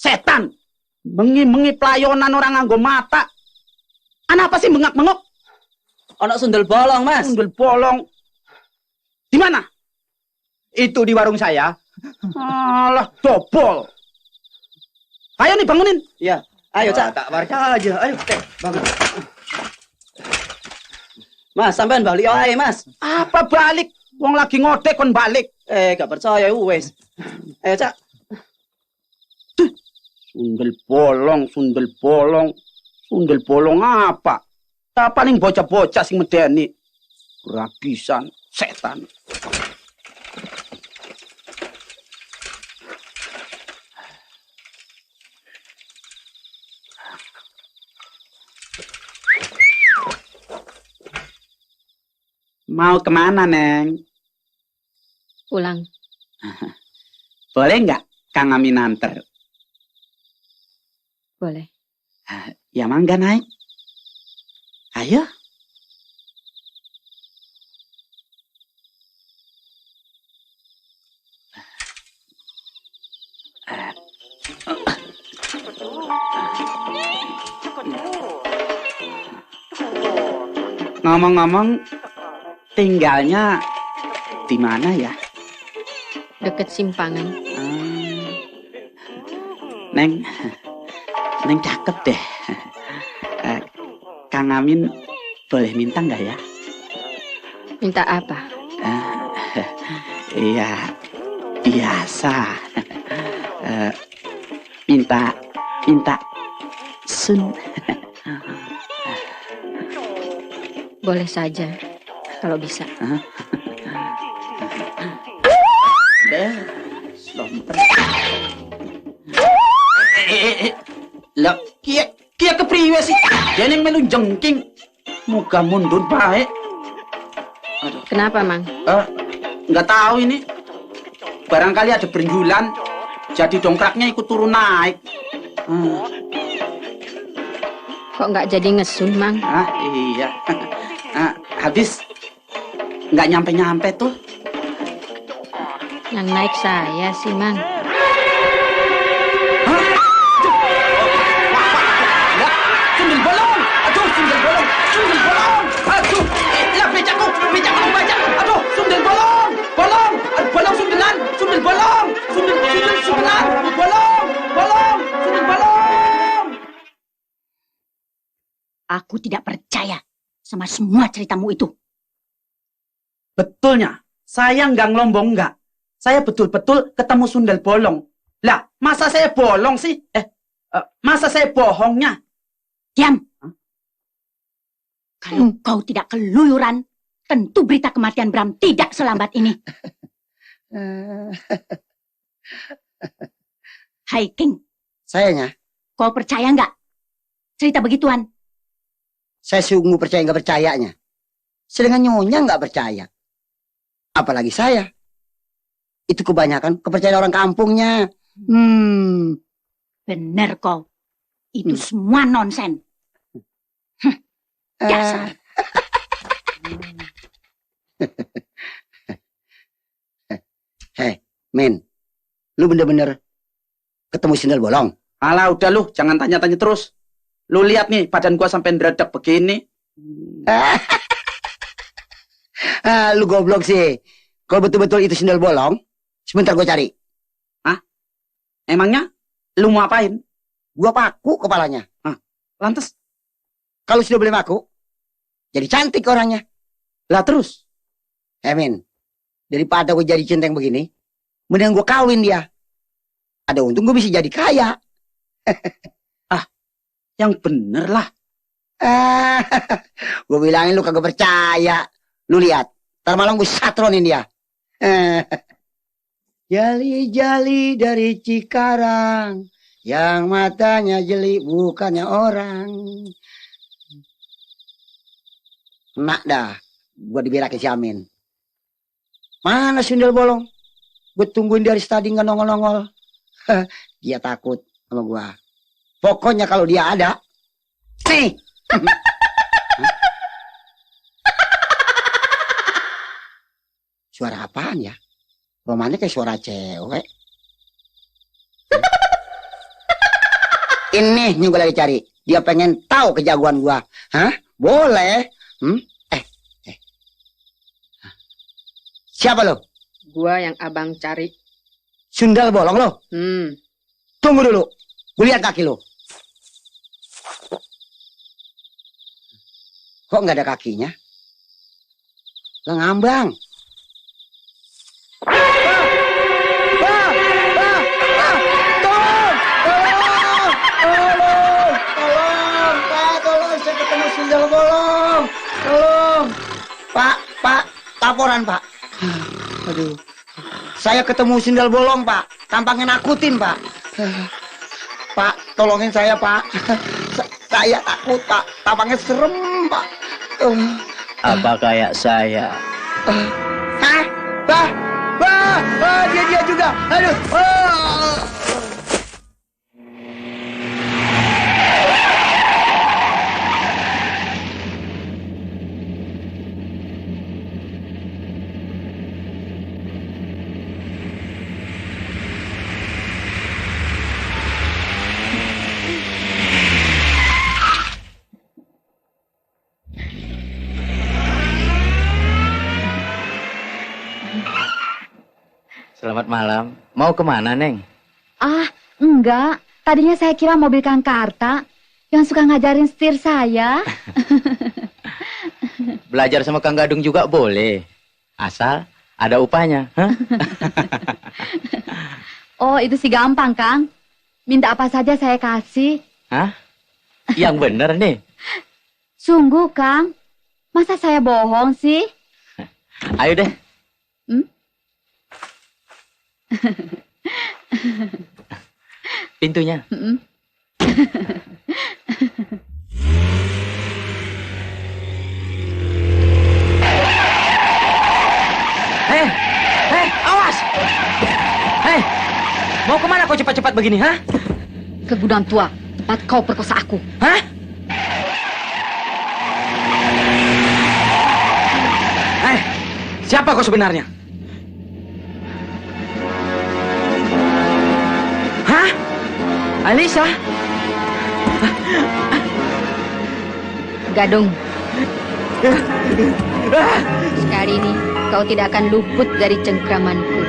Setan, mengi pelayonan orang nganggo mata. Anak apa sih mengak-mengok?
Anak sundel bolong, Mas.
Sundel bolong. Di mana?
Itu di warung saya.
Alah, dobol. Ayo nih bangunin.
Iya, ayo Cak.
Tak warga aja. Ayo, bangun.
Mas, sampean balik wae, Mas.
Apa balik? Wong lagi ngodek kon balik.
Gak percaya wes. Ayo Cak.
Sundel bolong, sundel bolong. Sundel bolong apa? Tak paling bocah-bocah sing medeni. Rabisan setan. Mau kemana, Neng?
Pulang.
Boleh nggak Kang Amin anter?
Boleh.
Ya mangga naik. Ayo. Ngomong-ngomong, tinggalnya di mana ya?
Deket Simpangan.
Neng cakep deh. Kang Amin boleh minta nggak ya?
Minta apa?
Iya, biasa. Minta sun.
Boleh saja, kalau bisa.
Lah, kia kepriwe sih? Dia yang melu jengking. Muka mundur baik.
Kenapa, Mang?
Nggak tahu ini. Barangkali ada benjulan, jadi dongkraknya ikut turun naik.
Kok nggak jadi ngesun, Mang?
Iya. Habis nggak nyampe-nyampe tuh.
Yang naik saya sih, Mang.
Sundel bolong. Aduh, sundel bolong. Sundel bolong. Aduh, lah becakku baca. Aduh, sundel bolong. Bolong sundelan. Sundel bolong. Sundelan. Bolong. Sundel bolong.
Aku tidak percaya sama semua ceritamu itu.
Betulnya, saya nggak ngelombong nggak. Saya betul-betul ketemu sundel bolong. Lah, masa saya bolong sih? Masa saya bohongnya?
Diam. Kalau kau tidak keluyuran, tentu berita kematian Bram tidak selambat ini. Hai King.
Sayanya.
Kau percaya nggak cerita begituan?
Saya sungguh percaya nggak percayanya. Sedangkan Nyonya nggak percaya. Apalagi saya. Itu kebanyakan kepercayaan orang kampungnya.
Bener kau. Itu semua nonsen. Dasar.
Hei, Men. Lu bener-bener ketemu sundel bolong?
Alah, udah lu. Jangan tanya-tanya terus. Lu lihat nih, badan gua sampai ngeredek begini.
Lu goblok sih. Kalau betul-betul itu sundel bolong, sebentar gua cari.
Emangnya lu mau apain?
Gua paku kepalanya.
Lantas?
Kalau sudah boleh paku, jadi cantik orangnya.
Lah terus?
Min, daripada gua jadi centeng begini, mending gua kawin dia. Ada untung gua bisa jadi kaya.
Yang bener lah.
Gua bilangin lu kagak percaya. Lu lihat, ntar malam gua satronin dia. Jali-jali dari Cikarang, Yang matanya jeli bukannya orang. Nak dah, gua diberakin si Amin. Mana sundel bolong? Gue tungguin dari tadi nggak nongol-nongol. Dia takut sama gua. Pokoknya kalau dia ada, nih. Suara apaan ya? Romannya kayak suara cewek. Ini gue lagi cari. Dia pengen tahu kejagoan gua. Hah? Boleh. Siapa lo?
Gua yang abang cari.
Sundal bolong lo? Tunggu dulu. Gue lihat kaki lo. Kok nggak ada kakinya? Lah ngambang. Tolong, saya ketemu sundal bolong. Tolong. Pak, laporan, Pak. Aduh. Saya ketemu sundal bolong, Pak. Tampangnya nakutin, Pak. Pak, tolongin saya, Pak. Saya takut, Pak. Tampangnya serem, Pak.
Apa kayak saya?
Hah? Dia juga. Aduh.
Selamat malam. Mau kemana, Neng?
Ah, enggak. Tadinya saya kira mobil Kang Karta yang suka ngajarin setir saya.
Belajar sama Kang Gadung juga boleh. Asal ada upahnya. Huh?
Oh, itu sih gampang, Kang. Minta apa saja saya kasih.
Hah? Yang bener nih.
Sungguh, Kang. Masa saya bohong sih?
Ayo deh. Pintunya.
Awas! Mau kemana kau cepat-cepat begini, ha?
Ke gudang tua, tempat kau perkosa aku.
Hah? Siapa kau sebenarnya? Hah? Alisa?
Gadung. Sekali ini kau tidak akan luput dari cengkramanku.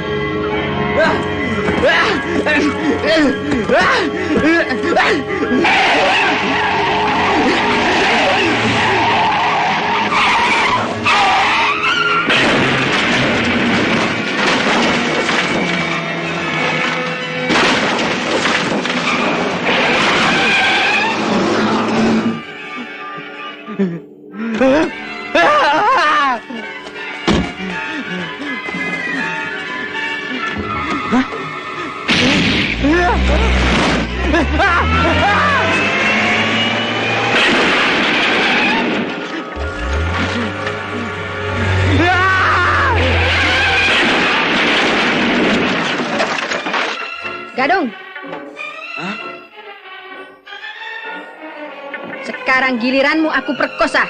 Gadung. Sekarang giliranmu aku perkosa.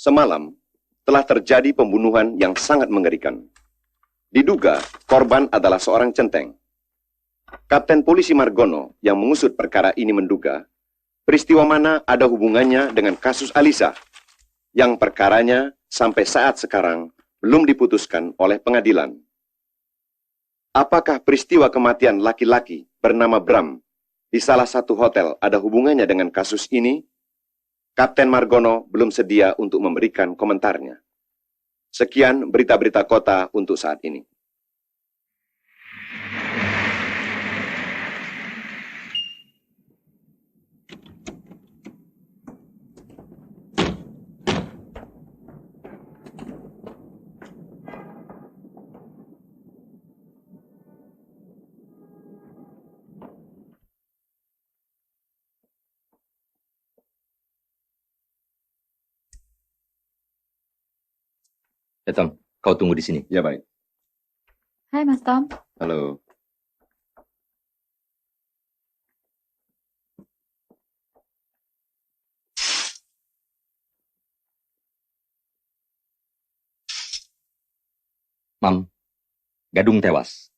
Semalam telah terjadi pembunuhan yang sangat mengerikan. Diduga korban adalah seorang centeng. Kapten Polisi Margono yang mengusut perkara ini menduga peristiwa mana ada hubungannya dengan kasus Alisa yang perkaranya sampai saat sekarang belum diputuskan oleh pengadilan. Apakah peristiwa kematian laki-laki bernama Bram di salah satu hotel ada hubungannya dengan kasus ini? Kapten Margono belum sedia untuk memberikan komentarnya. Sekian berita-berita kota untuk saat ini.
Tom, kau tunggu di sini.
Ya, baik.
Hai, Mas Tom.
Halo.
Mam, Gadung tewas.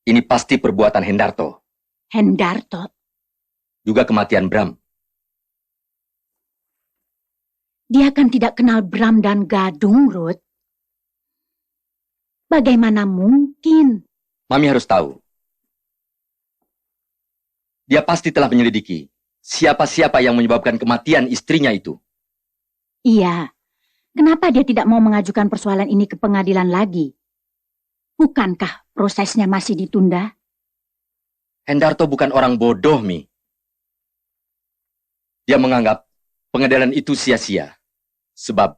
Ini pasti perbuatan Hendarto.
Hendarto?
Juga kematian Bram.
Dia kan tidak kenal Bram dan Gadung, Ruth. Bagaimana mungkin?
Mami harus tahu. Dia pasti telah menyelidiki siapa-siapa yang menyebabkan kematian istrinya itu.
Iya. Kenapa dia tidak mau mengajukan persoalan ini ke pengadilan lagi? Bukankah prosesnya masih ditunda?
Hendarto bukan orang bodoh, Mi. Dia menganggap pengadilan itu sia-sia. Sebab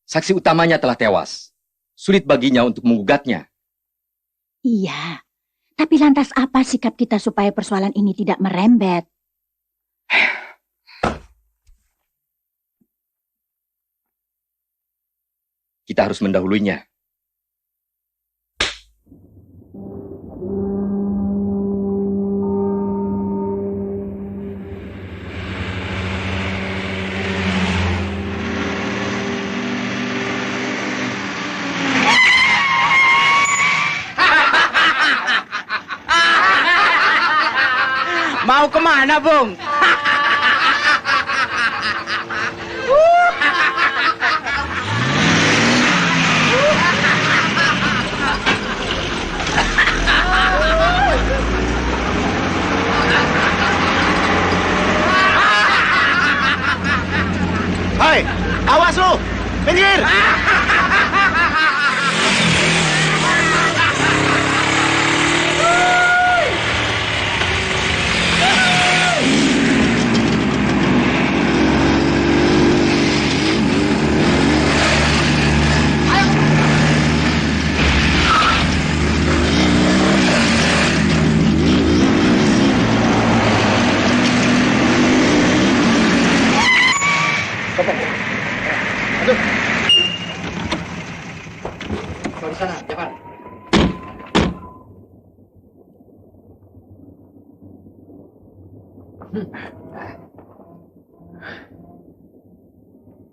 saksi utamanya telah tewas. Sulit baginya untuk menggugatnya.
Iya. Tapi lantas apa sikap kita supaya persoalan ini tidak merembet?
Kita harus mendahulunya.
Mau kemana, Bung?
Hai, awas lu! Minggir!
Aduh. Kau di sana, cepat.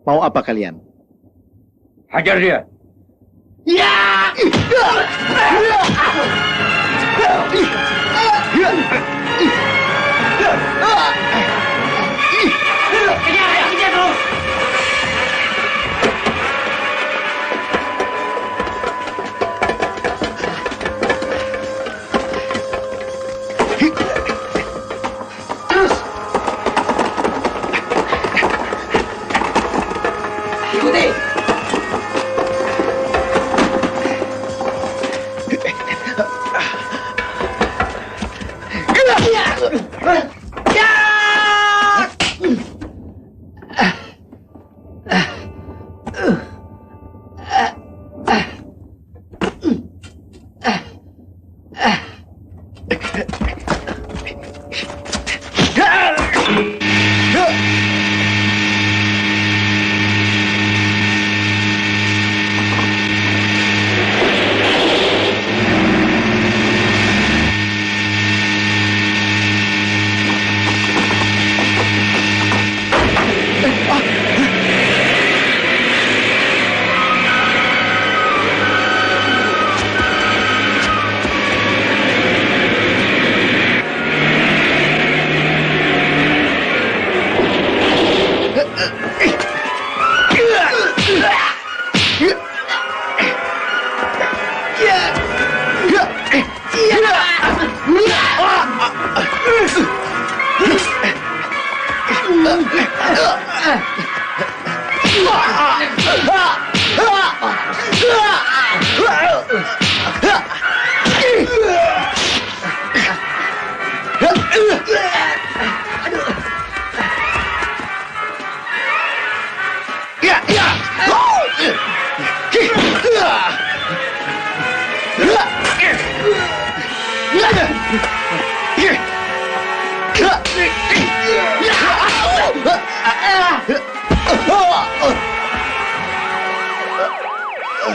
Mau apa kalian?
Hajar dia.
Ya! Kejar terus! Terus! Ikuti!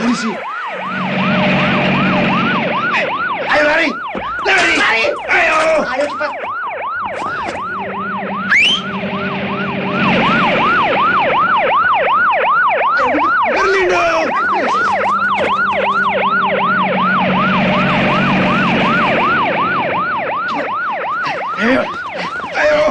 Polisi.
Ayo lari. Lari. Ayo. Ayo cepat. Berlindung. Ayo. Ayo.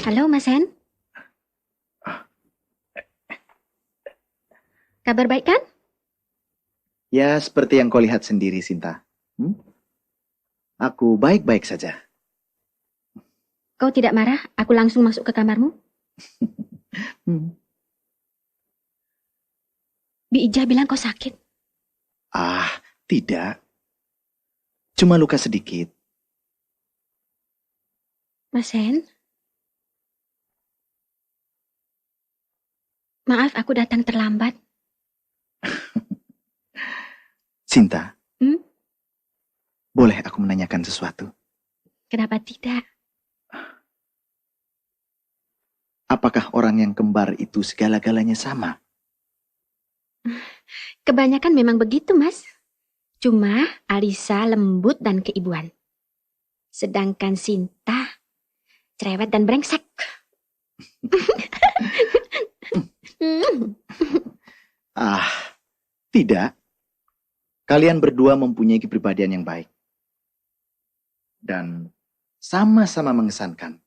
Halo, Mas Hen. Kabar baik kan?
Ya, seperti yang kau lihat sendiri, Sinta. Aku baik-baik saja.
Kau tidak marah? Aku langsung masuk ke kamarmu? Bi Ijah bilang kau sakit.
Ah, tidak. Cuma luka sedikit.
Mas Hen? Maaf, aku datang terlambat.
Sinta, boleh aku menanyakan sesuatu?
Kenapa tidak?
Apakah orang yang kembar itu segala-galanya sama?
Kebanyakan memang begitu, Mas. Cuma Alisa lembut dan keibuan. Sedangkan Sinta cerewet dan brengsek.
Ah, tidak. Kalian berdua mempunyai kepribadian yang baik. Dan sama-sama mengesankan.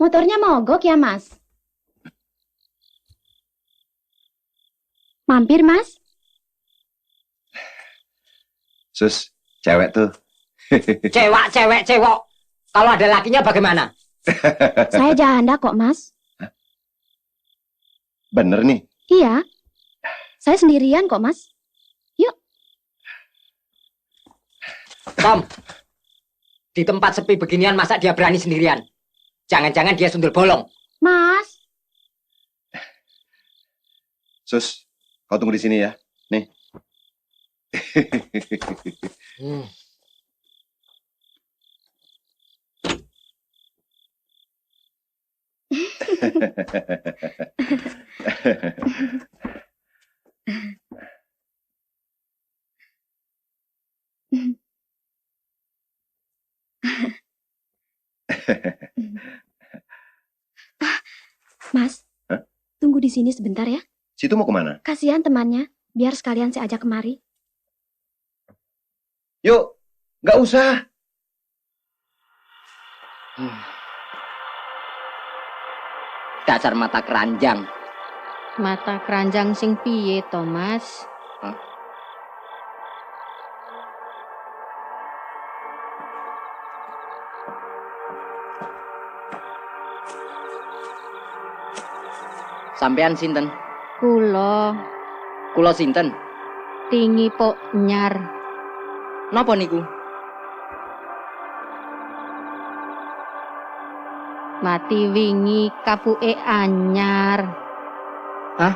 Motornya mogok ya, Mas? Mampir, Mas?
Sus, cewek tuh.
Cewek. Kalau ada lakinya bagaimana?
Saya janda kok, Mas.
Bener nih.
Iya. Saya sendirian kok, Mas. Yuk.
Tom, di tempat sepi beginian masa dia berani sendirian? Jangan-jangan dia sundul bolong.
Mas.
Sus, kau tunggu di sini ya. Nih.
Mas, tunggu di sini sebentar ya.
Situ mau kemana?
Kasihan temannya, biar sekalian saya ajak kemari.
Yuk, nggak usah.
Dasar mata keranjang.
Mata keranjang sing piye, Thomas?
Sampean sinten?
Kula
sinten?
Tingi Pok Nyar.
Napa niku?
Mati wingi kapuke anyar.
Hah?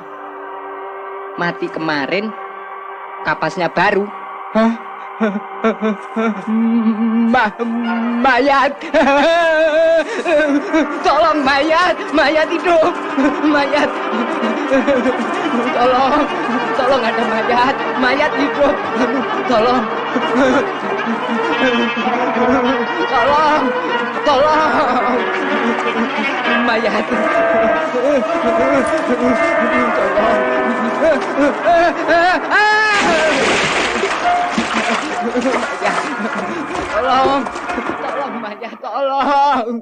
Mati kemarin, kapasnya baru.
Hah? Mayat.
Tolong mayat hidup. Mayat. Tolong ada mayat hidup. Tolong. Mayat. Tolong mayat, tolong.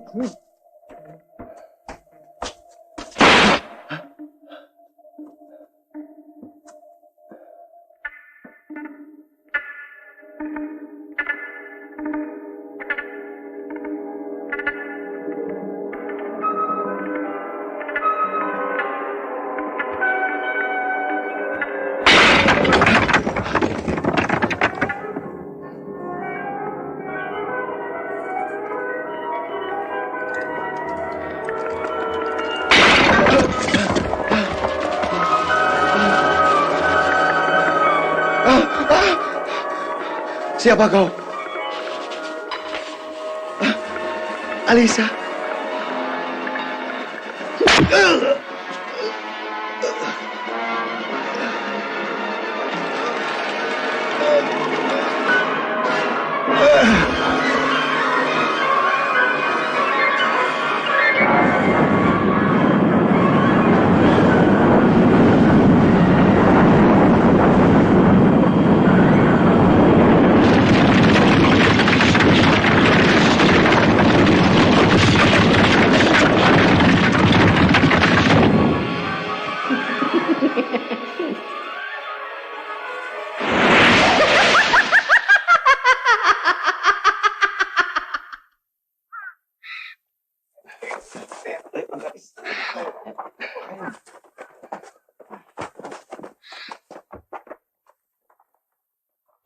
Siapa kau? Alisa.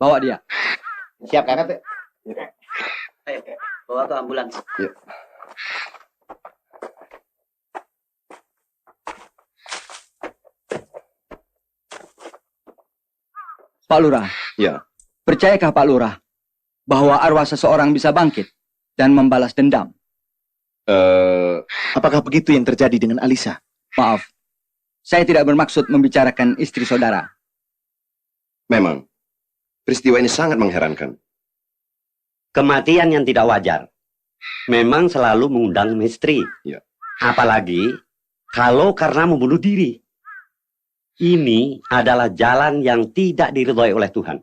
Bawa dia.
Siap, Kakak. Bawa ke ambulans.
Yuk.
Pak Lurah.
Ya.
Percayakah Pak Lurah bahwa arwah seseorang bisa bangkit dan membalas dendam?
Apakah begitu yang terjadi dengan Alisa?
Maaf, saya tidak bermaksud membicarakan istri saudara.
Memang, peristiwa ini sangat mengherankan.
Kematian yang tidak wajar memang selalu mengundang misteri.
Ya.
Apalagi kalau karena membunuh diri. Ini adalah jalan yang tidak diridhoi oleh Tuhan.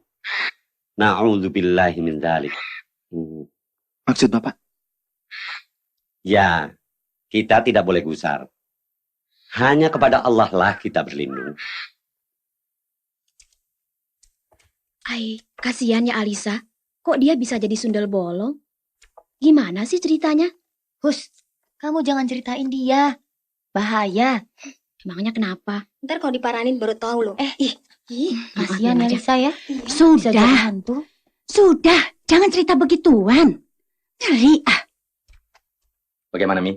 Na'udzubillahi min dzalik.
Maksud Bapak?
Ya, kita tidak boleh gusar. Hanya kepada Allah lah kita berlindung.
Ai, kasihan ya Alisa. Kok dia bisa jadi sundel bolong? Gimana sih ceritanya?
Hus, kamu jangan ceritain dia. Bahaya.
Emangnya kenapa?
Ntar kalau diparanin baru tahu loh.
Kasihan ya Lisa ya.
Sudah, sudah, jangan cerita begituan. Ngeri ah.
Bagaimana, Mi?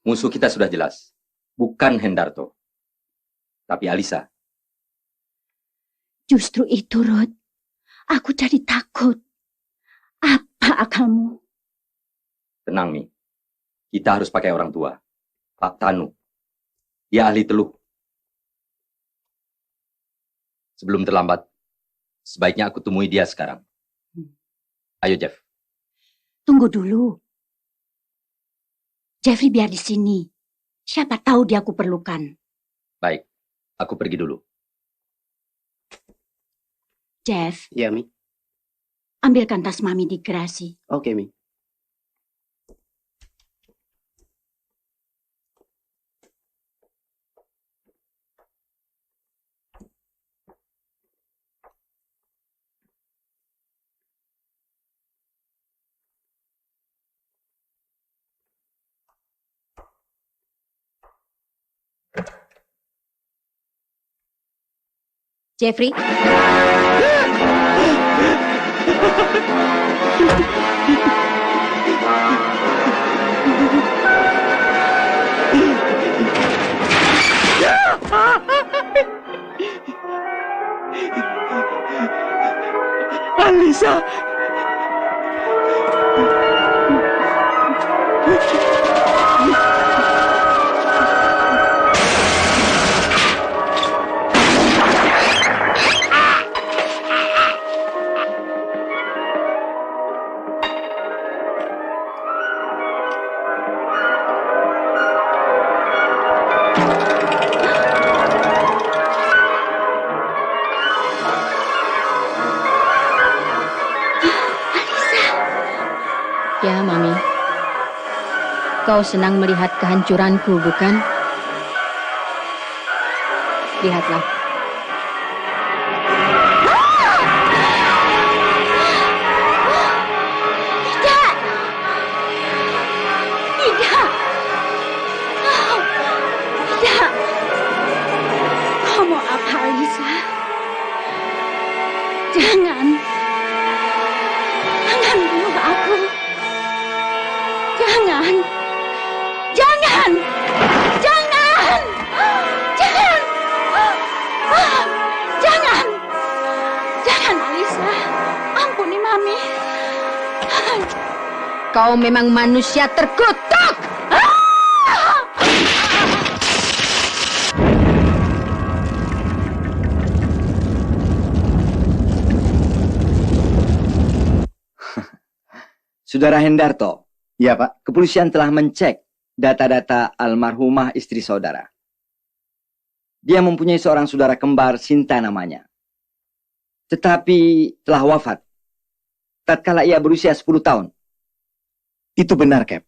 Musuh kita sudah jelas. Bukan Hendarto. Tapi Alisa.
Justru itu, Rod. Aku jadi takut. Apa akalmu?
Tenang, Mi. Kita harus pakai orang tua. Pak Tanu. Dia ahli teluh. Sebelum terlambat, sebaiknya aku temui dia sekarang. Ayo, Jeff.
Tunggu dulu. Jeffrey biar di sini. Siapa tahu dia aku perlukan.
Baik, aku pergi dulu.
Jeff.
Iya, Mi.
Ambilkan tas Mami di garasi.
Oke, Mi.
Jeffrey.
Alisa.
Ya, Mami. Kau senang melihat kehancuranku, bukan? Lihatlah.
Tidak! Tidak! Oh, tidak! Kau mau apa, Alisa? Jangan! Jangan bunuh aku! Jangan! Jangan! Jangan! Jangan! Jangan! Jangan, Alisa! Ampuni Mami!
Kau memang manusia terkutuk!
Saudara Hendarto.
Ya, Pak.
Kepolisian telah mencek data-data almarhumah istri saudara. Dia mempunyai seorang saudara kembar, Sinta namanya. Tetapi telah wafat tatkala ia berusia 10 tahun.
Itu benar, Cap.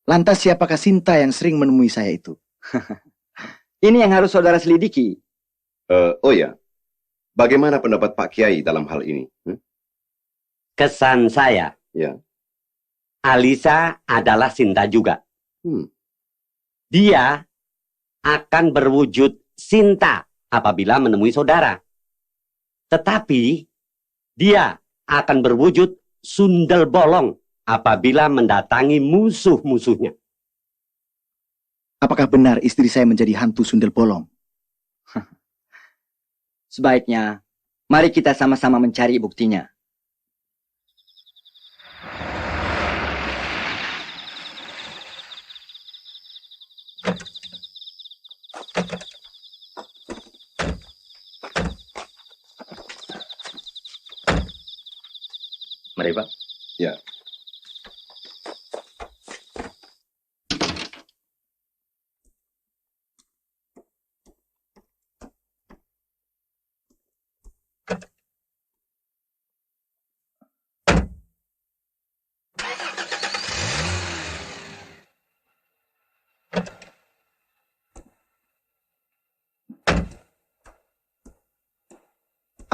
Lantas siapakah Sinta yang sering menemui saya itu?
Ini yang harus saudara selidiki.
Oh ya, bagaimana pendapat Pak Kiai dalam hal ini?
Kesan saya,
Ya.
Alisa adalah Sinta juga. Dia akan berwujud Sinta apabila menemui saudara. Tetapi dia akan berwujud sundel bolong apabila mendatangi musuh-musuhnya.
Apakah benar istri saya menjadi hantu sundel bolong?
Sebaiknya, mari kita sama-sama mencari buktinya.
Mari, Pak.
Ya.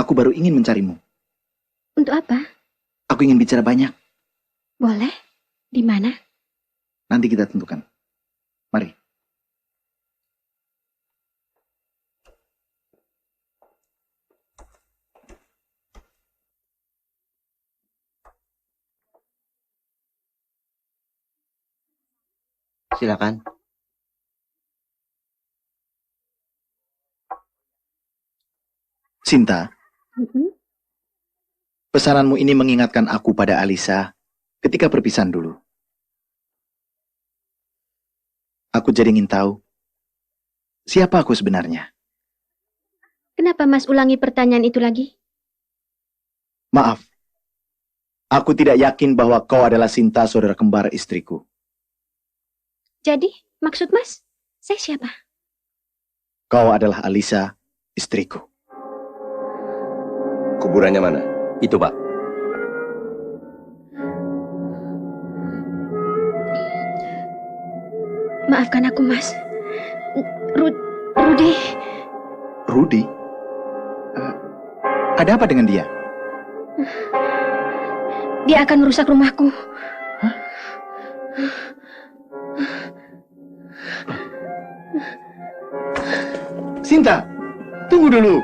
Aku baru ingin mencarimu.
Untuk apa?
Aku ingin bicara banyak.
Boleh. Di mana?
Nanti kita tentukan. Mari.
Silakan.
Sinta, pesananmu ini mengingatkan aku pada Alisa ketika perpisahan dulu. Aku jadi ingin tahu siapa aku sebenarnya.
Kenapa Mas ulangi pertanyaan itu lagi?
Maaf, aku tidak yakin bahwa kau adalah Sinta, saudara kembar istriku.
Jadi, maksud Mas, saya siapa?
Kau adalah Alisa, istriku.
Kuburannya mana?
Itu, Pak.
Maafkan aku, Mas. Rudy.
Rudy? Ada apa dengan dia?
Dia akan merusak rumahku.
Sinta, tunggu dulu.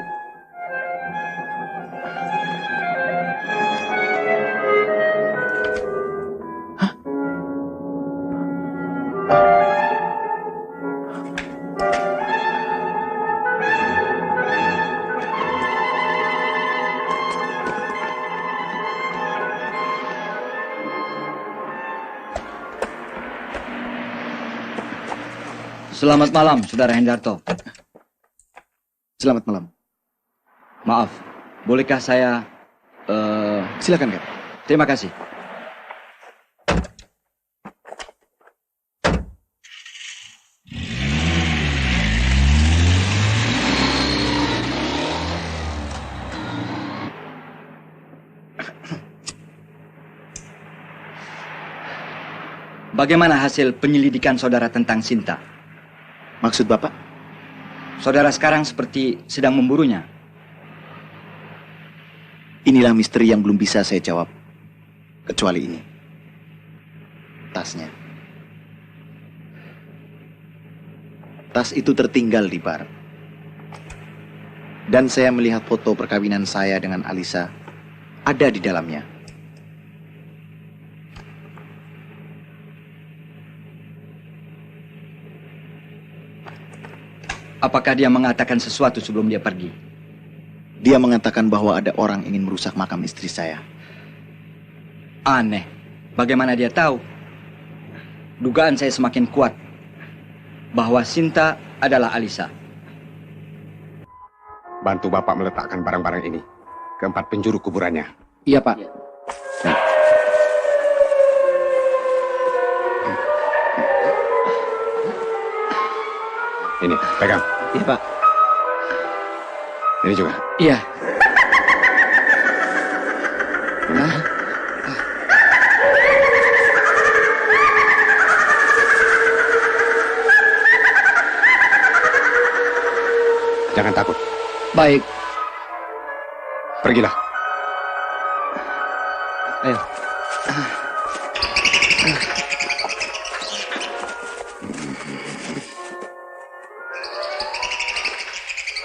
Selamat malam, Saudara Hendarto.
Selamat malam.
Maaf, bolehkah saya...
Silakan, Kak.
Terima kasih. Bagaimana hasil penyelidikan saudara tentang Sinta?
Maksud Bapak?
Saudara sekarang seperti sedang memburunya.
Inilah misteri yang belum bisa saya jawab. Kecuali ini. Tasnya. Tas itu tertinggal di bar. Dan saya melihat foto perkawinan saya dengan Alisa ada di dalamnya.
Apakah dia mengatakan sesuatu sebelum dia pergi?
Dia mengatakan bahwa ada orang ingin merusak makam istri saya.
Aneh. Bagaimana dia tahu? Dugaan saya semakin kuat bahwa Sinta adalah Alisa.
Bantu Bapak meletakkan barang-barang ini ke 4 penjuru kuburannya.
Iya, Pak.
Ini, pegang.
Iya, Pak.
Ini juga.
Iya.
Jangan takut.
Baik.
Pergilah.
Ayo.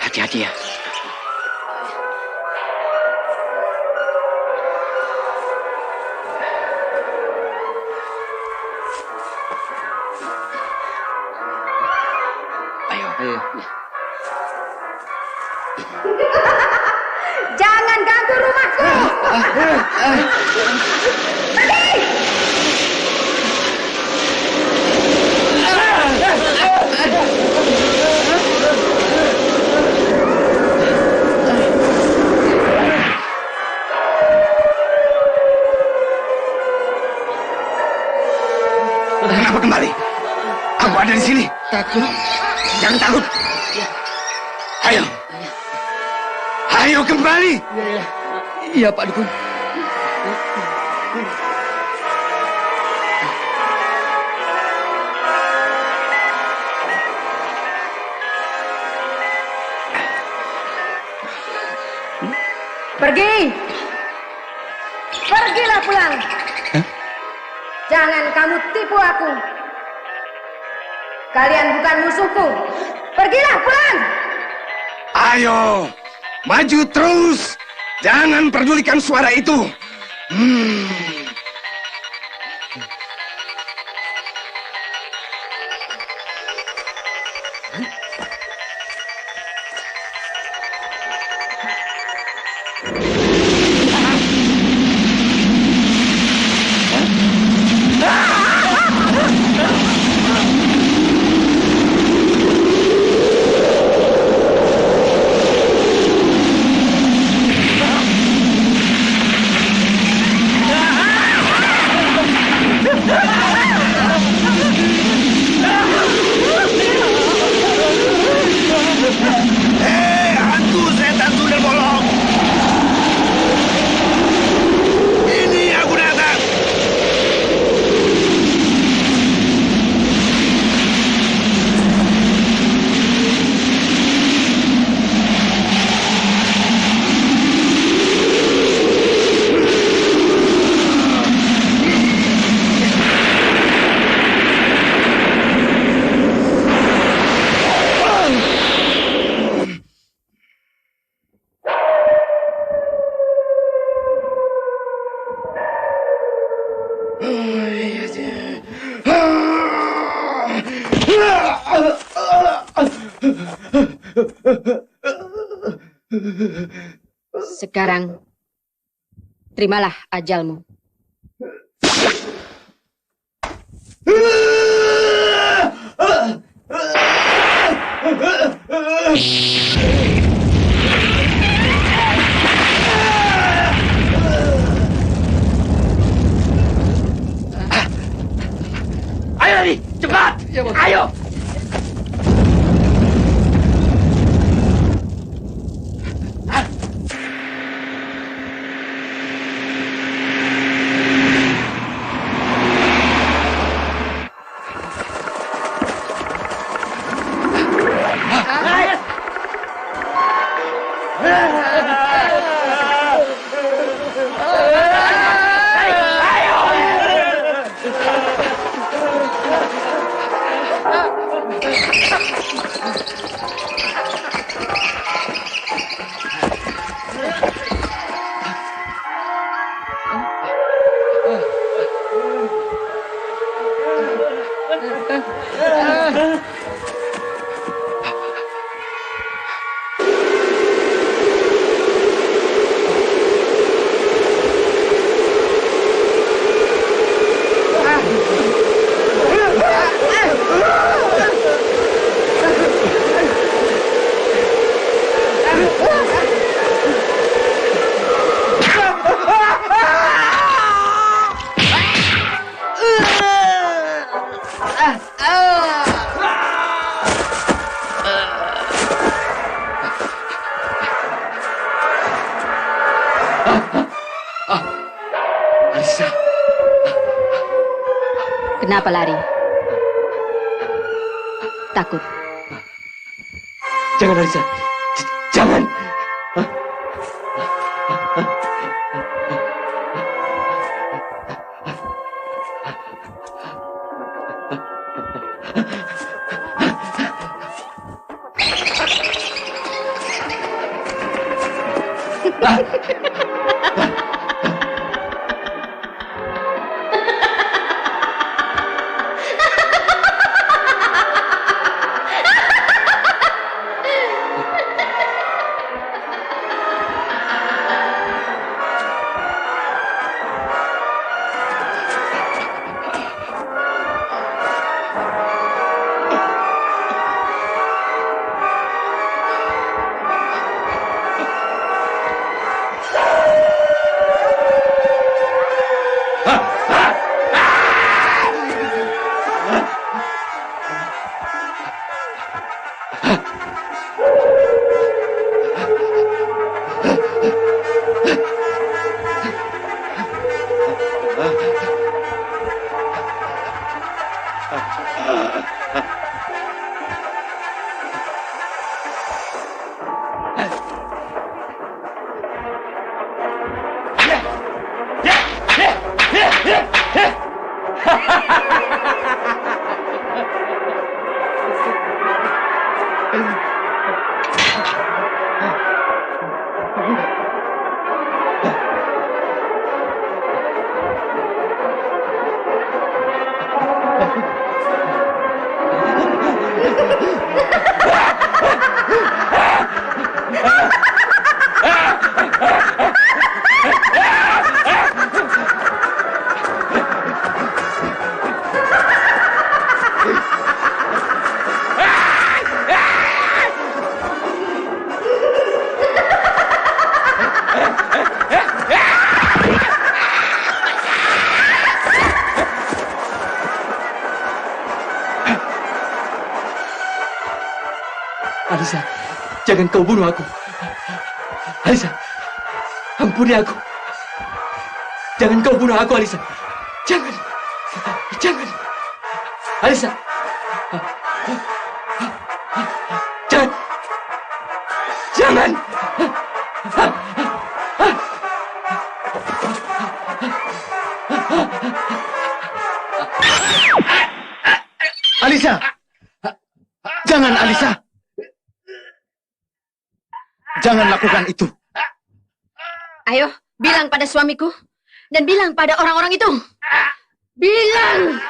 Hati-hati ya. Ayo.
Jangan ganggu rumahku. Pergi.
Kenapa kembali? Aku ada di sini.
Takut.
Jangan takut. Ayo. Ayo kembali.
Iya, Pak Dukun.
Pergi. Pergilah pulang.
Hah?
Jangan kamu tipu aku. Kalian bukan musuhku. Pergilah pulang.
Ayo, maju terus. Jangan pedulikan suara itu.
Sekarang, terimalah ajalmu.
Ayo lari, cepat! Ayo!
Kenapa lari? Takut?
Jangan, Alisa. Jangan. Alisa, jangan kau bunuh aku. Alisa, ampuni aku. Jangan kau bunuh aku, Alisa. Jangan. Jangan. Alisa. Jangan. Jangan.
Alisa. Jangan, Alisa. Jangan lakukan itu.
Ayo, bilang pada suamiku. Dan bilang pada orang-orang itu. Bilang.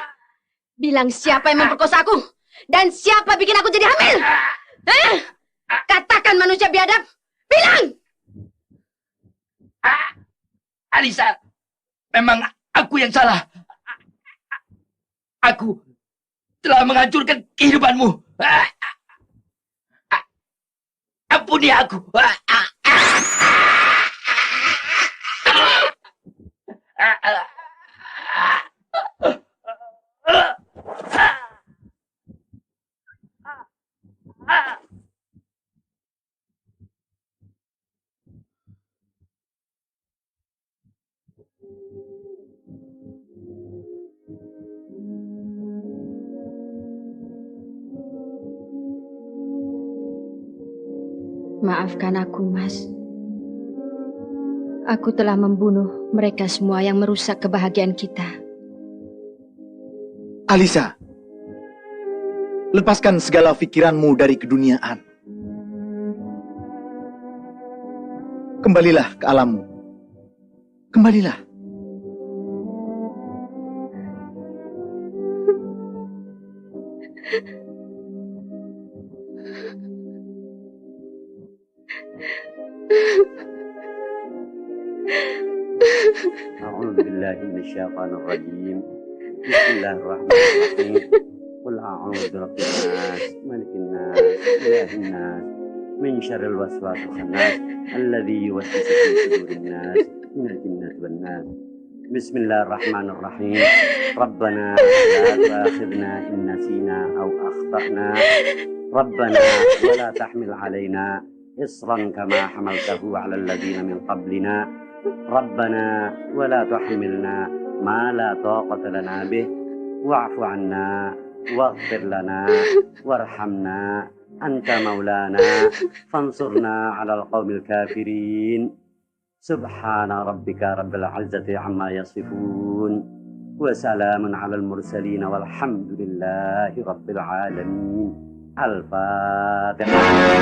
Bilang siapa yang memperkosa aku. Dan siapa bikin aku jadi hamil. Katakan manusia biadab. Bilang.
Alisa, memang aku yang salah. Aku telah menghancurkan kehidupanmu. Ampuni aku.
Maafkan aku, Mas. Aku telah membunuh mereka semua yang merusak kebahagiaan kita.
Alisa, lepaskan segala pikiranmu dari keduniaan. Kembalilah ke alammu. Kembalilah.
أعوذ بالله من الشيطان الرجيم بسم الله الرحمن الرحيم قل أعوذ برب الناس ملك الناس إله الناس من شر الوسواس الخناس الذي يوسوس في صدور الناس من الجنة والناس بسم الله الرحمن الرحيم ربنا لا تؤاخذنا إن نسينا أو أخطأنا ربنا ولا تحمل علينا إصرا كما حملته على الذين من قبلنا ربنا ولا تحملنا ما لا طاقة لنا به واعف عنا واغفر لنا وارحمنا أنت مولانا فانصرنا على القوم الكافرين سبحان ربك رب العزة عما يصفون وسلام على المرسلين والحمد لله رب العالمين الفاتحة